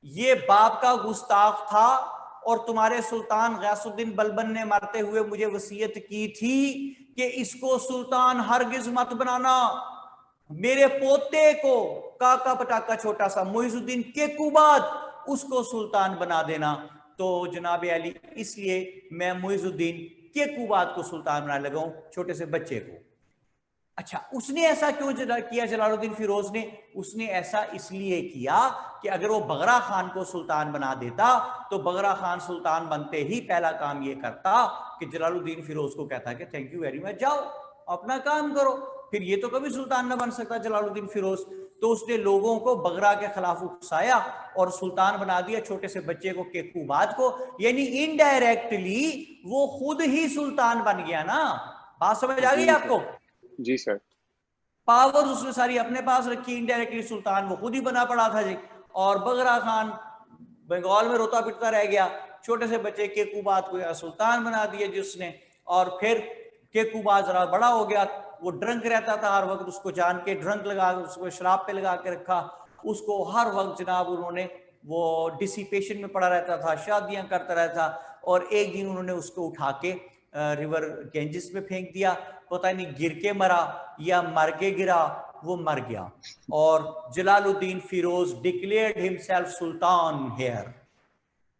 S1: ये बाप का गुस्ताख था, और तुम्हारे सुल्तान गयासुद्दीन बलबन ने मरते हुए मुझे वसीयत की थी कि इसको सुल्तान हरगिज मत बनाना। मेरे पोते को, काका पटाका छोटा सा मुइजुद्दीन केकूबाद, उसको सुल्तान बना देना। तो जनाब अली, इसलिए मैं मुइजुद्दीन केकूबाद को सुल्तान बनाने लगा हूं, छोटे से बच्चे को। अच्छा, उसने ऐसा क्यों किया जलालुद्दीन फिरोज ने? उसने ऐसा इसलिए किया कि अगर वो बगरा खान को सुल्तान बना देता, तो बगरा खान सुल्तान बनते ही पहला काम ये करता कि जलालुद्दीन फिरोज को कहता कि थैंक यू वेरी मच, जाओ अपना काम करो। फिर ये तो कभी सुल्तान न बन सकता जलालुद्दीन फिरोज। तो उसने लोगों को बगरा के खिलाफ उकसाया और सुल्तान बना दिया छोटे से बच्चे को, केकूबाद को। यानी इनडायरेक्टली वो खुद ही सुल्तान बन गया ना। बात समझ आ गई आपको?
S5: जी सर।
S1: पावर्स उसने सारी अपने पास रखी, इनडायरेक्टली सुल्तान वो खुद ही बना पड़ा था जी। और बगरा खान बंगाल में रोता पिटता रह गया, छोटे से बच्चे केकूबाद को सुल्तान बना दिया जिसने। और फिर केकूबाद जरा बड़ा हो गया, वो ड्रंक रहता था हर वक्त, उसको जान के ड्रंक लगा, उसको शराब पे लगा के रखा, उसको हर वक्त जनाब उन्होंने, वो डिसिपेशन में पड़ा रहता था, शादियां करता रहता। और एक दिन उन्होंने उसको उठा के रिवर गेंजिस में फेंक दिया। पता नहीं गिर के मरा या मर के गिरा, वो मर गया। और Jalaluddin Firoz declared himself sultan here,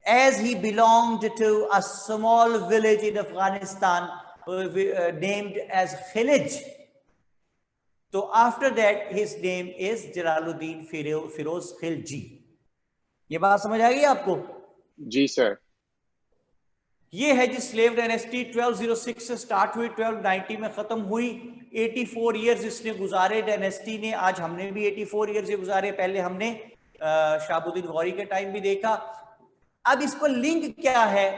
S1: as he belonged to a small village in Afghanistan named as Khilij. So after that his name is Jalaluddin Firoz Khilji. ये बात समझ आ गई आपको?
S5: जी सर।
S1: ये है जी स्लेव डायनेस्टी। 1206 से स्टार्ट हुई, 1290 में खत्म हुई। 84 इयर्स इसने गुजारे डायनेस्टी ने। आज हमने भी 84 इयर्स गुजारे। पहले हमने शहाबुद्दीन गौरी के टाइम भी देखा। अब इसको लिंक क्या है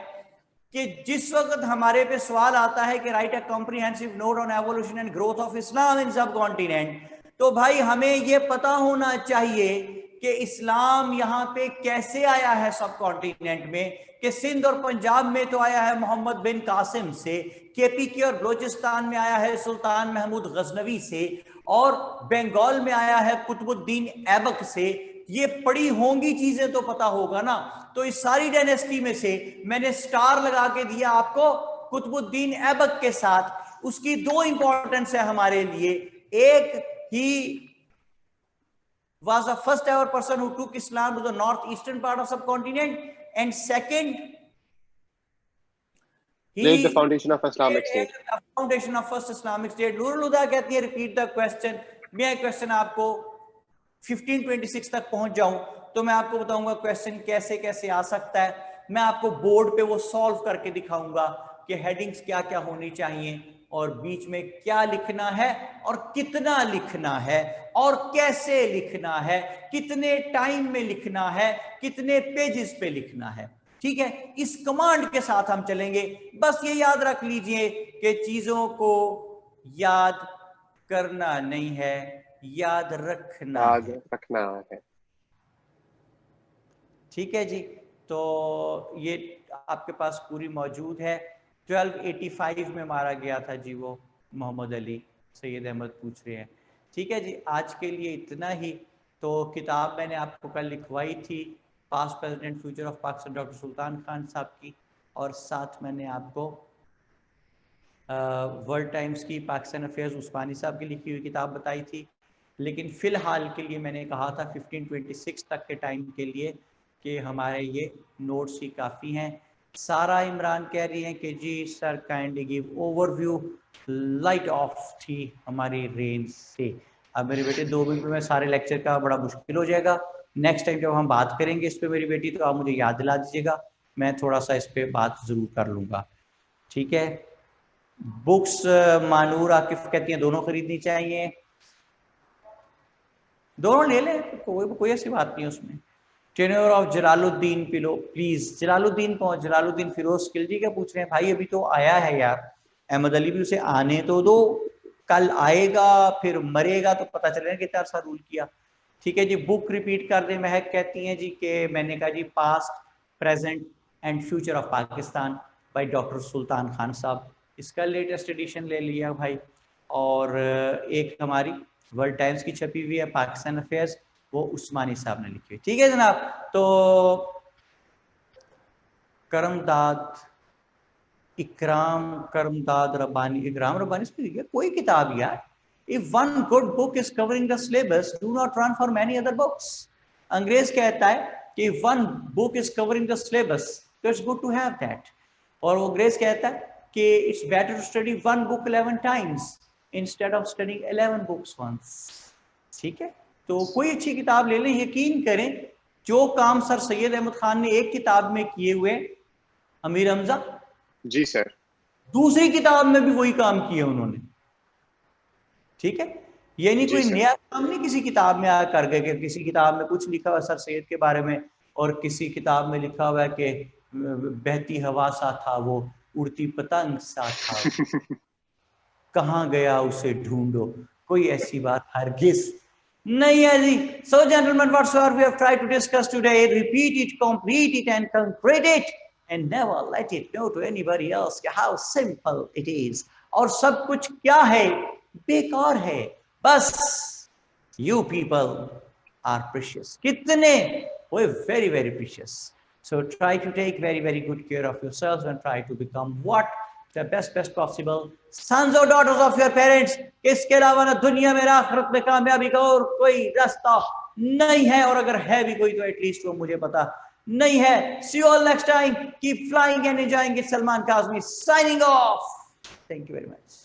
S1: कि जिस वक्त हमारे पे सवाल आता है कि write a comprehensive note on evolution and growth of Islam in subcontinent, तो भाई हमें ये पता होना चाहिए कि इस्लाम यहाँ पे कैसे आया है सब कॉन्टिनेंट में। कि सिंध और पंजाब में तो आया है मोहम्मद बिन कासिम से, केपीके और बलोचिस्तान में आया है सुल्तान महमूद गजनवी से, और बंगाल में आया है कुतुबुद्दीन ऐबक से। ये पड़ी होंगी चीजें तो पता होगा ना। तो इस सारी डायनेस्टी में से मैंने स्टार लगा के दिया आपको कुतुबुद्दीन ऐबक के साथ। उसकी दो इंपॉर्टेंस है हमारे लिए। एक, ही was the first ever person who took Islam to the northeastern part of subcontinent, and second, he
S5: laid the foundation of Islamic State.
S1: The foundation of first Islamic State. Nurul हुदा कहती है रिपीट द क्वेश्चन। मैं question आपको 1526 तक पहुंच जाऊं तो मैं आपको बताऊंगा क्वेश्चन कैसे कैसे आ सकता है। मैं आपको बोर्ड पे वो सॉल्व करके दिखाऊंगा कि हेडिंग्स क्या क्या होनी चाहिए, और बीच में क्या लिखना है, और कितना लिखना है, और कैसे लिखना है, कितने टाइम में लिखना है, कितने पेजेस पे लिखना है। ठीक है, इस कमांड के साथ हम चलेंगे। बस ये याद रख लीजिए कि चीजों को याद करना नहीं है, याद रखना है। ठीक है जी, तो ये आपके पास पूरी मौजूद है। 1285 में मारा गया था जी वो मोहम्मद अली। सैयद अहमद पूछ रहे हैं। ठीक है जी, आज के लिए इतना ही। तो किताब मैंने आपको कल लिखवाई थी, past president future of Pakistan, doctor Sultan Khan sahab की, और साथ मैंने आपको वर्ल्ड टाइम्स की पाकिस्तान अफेयर्स उस्मानी साहब की लिखी हुई किताब बताई थी। लेकिन फ़िलहाल के लिए मैंने कहा था 1526 तक के टाइम के लिए कि हमारे ये नोट्स ही काफ़ी हैं। सारा इमरान कह रही हैं कि जी sir kindly give overview light of थी हमारी रेंज से। अब मेरे बेटे 2 मिनट में सारे लेक्चर का बड़ा मुश्किल हो जाएगा। नेक्स्ट टाइम जब हम बात करेंगे इस पे मेरी बेटी, तो आप मुझे याद दिला दीजिएगा, मैं थोड़ा सा इस पे बात ज़रूर कर लूँगा, ठीक है। बुक्स मानूर आकिफ कहती हैं दोनों खरीदनी चाहिए, दोनों ले लें, कोई ऐसी बात नहीं है उसमें। टेन्योर ऑफ जलालुद्दीन पिलो प्लीज, जलालुद्दीन फिरोज खिलजी क्या पूछ रहे हैं भाई, अभी तो आया है यार, अहमद अली भी उसे आने तो दो, कल आएगा फिर मरेगा तो पता चलेगा कितना अर्सा रूल किया। ठीक है जी, बुक रिपीट कर दे। महक कहती हैं जी कि मैंने कहा जी past present and future of Pakistan by doctor Sultan Khan sahab, इसका लेटेस्ट एडिशन ले लिया भाई। और एक हमारी वर्ल्ड टाइम्स की छपी हुई है पाकिस्तान अफेयर्स, वो उस्मानी साहब ने लिखी हुई, ठीक है जनाब। तो करमदाद करमदाद रब्बानी, इकराम रब्बानी से कोई किताब यार, if one good book is covering the syllabus do not run for many other books. अंग्रेज कहता है कि one book is covering the syllabus तो it's good to have that, और वो अंग्रेज कहता है कि it's better to study one book 11 times instead of studying 11 books once, ठीक है। तो कोई अच्छी किताब ले लें, यकीन करें जो काम सर सैयद अहमद खान ने एक किताब में किए हुए, अमीर हमजा
S5: जी सर,
S1: दूसरी किताब में भी वही काम किए उन्होंने, ठीक है। ये नहीं कोई नया काम नहीं किसी किताब में आ कर गए कि किसी किताब में कुछ लिखा हुआ सर सैयद के बारे में और किसी किताब में लिखा हुआ है कि बहती हवा सा था वो, उड़ती पतंग सा था कहाँ गया उसे ढूंढो, कोई ऐसी बात हरगिज नहीं है जी। So gentlemen, whatsoever we have tried to discuss today, repeat it, complete it and concrete it and never let it know to anybody else how simple it is। और सब कुछ क्या है, बेकार है बस। You people are precious, कितने, we're very very precious। So try to take very very good care of yourselves and try to become what the best possible sons or daughters of your parents। इसके अलावा ना दुनिया में आखिरत में कामयाबी का और कोई रास्ता नहीं है, और अगर है भी कोई तो एटलीस्ट वो मुझे पता नहीं है। See you all next time, keep flying and enjoying it। Salman Kazmi signing off, thank you very much।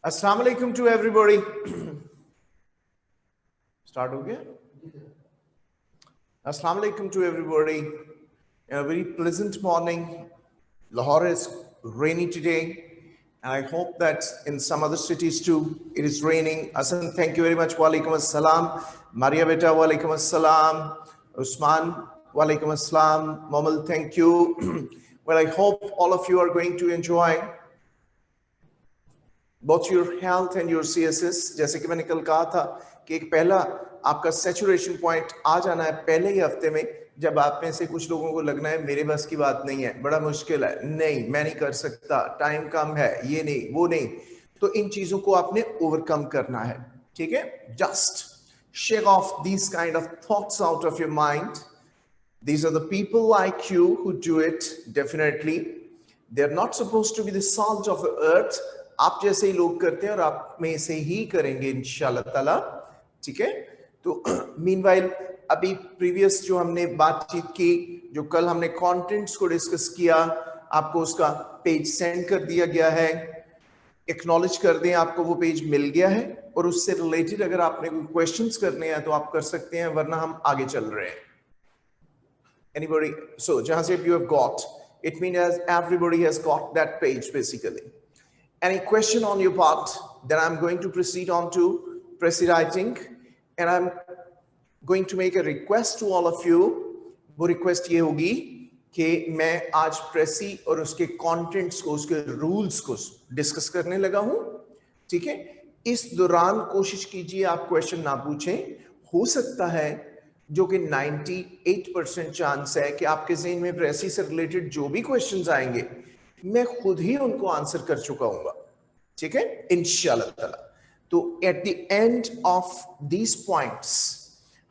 S6: Assalamu alaikum to everybody. Start हो गया? Assalamu alaikum to everybody. A very pleasant morning. Lahore is rainy today, and I hope that in some other cities too it is raining. Asan, thank you very much. Walaikum assalam. Maria beta, walaikum assalam. Usman, walaikum assalam. Momal, thank you. Well, I hope all of you are going to enjoy both your health and your CSS. जैसे कि मैंने कल कहा था कि एक पहला आपका सैचुरेशन पॉइंट आ जाना है पहले ही हफ्ते में, जब आप में से कुछ लोगों को लगना है मेरे बस की बात नहीं है, बड़ा मुश्किल है, नहीं मैं नहीं कर सकता, टाइम कम है, ये नहीं वो नहीं, तो इन चीजों को आपने ओवरकम करना है, ठीक है? Just shake off these kind of thoughts out of your mind. These are the people like you who do it. Definitely they're not supposed to be the salt of the earth. आप जैसे ही लोग करते हैं और आप में से ही करेंगे इंशाल्लाह ताला, ठीक है? तो मीनवाइल अभी प्रीवियस जो हमने बातचीत की, जो कल हमने कंटेंट्स को डिस्कस किया, आपको उसका पेज सेंड कर दिया गया है, एक्नॉलेज कर दें, आपको वो पेज मिल गया है, और उससे रिलेटेड अगर आपने कोई क्वेश्चंस करने हैं तो आप कर सकते हैं, वरना हम आगे चल रहे हैं. Anybody? So जहां से you have got, it means everybody has got that page basically. Any question on your part? Then I'm going to proceed on to Prezi writing, and I'm going to make a request to all of you. वो request ये होगी कि मैं आज Prezi और उसके contents को, उसके rules को discuss करने लगा हूँ, ठीक है? इस दौरान कोशिश कीजिए आप क्वेश्चन ना पूछें. हो सकता है जो कि 98% चांस है कि आपके ज़हन में Prezi से रिलेटेड जो भी क्वेश्चंस आएंगे मैं खुद ही उनको आंसर कर चुका हूंगा, ठीक है? इंशाल्लाह ताला. तो at the end of these points,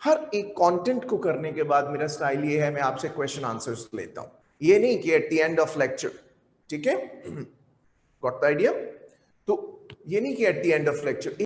S6: हर एक कंटेंट को करने के बाद मेरा स्टाइल ये है, मैं आपसे क्वेश्चन आंसर्स लेता हूं, ये नहीं कि eight the end of lecture, ठीक है? Got the idea? तो ये नहीं कि eight the end of lecture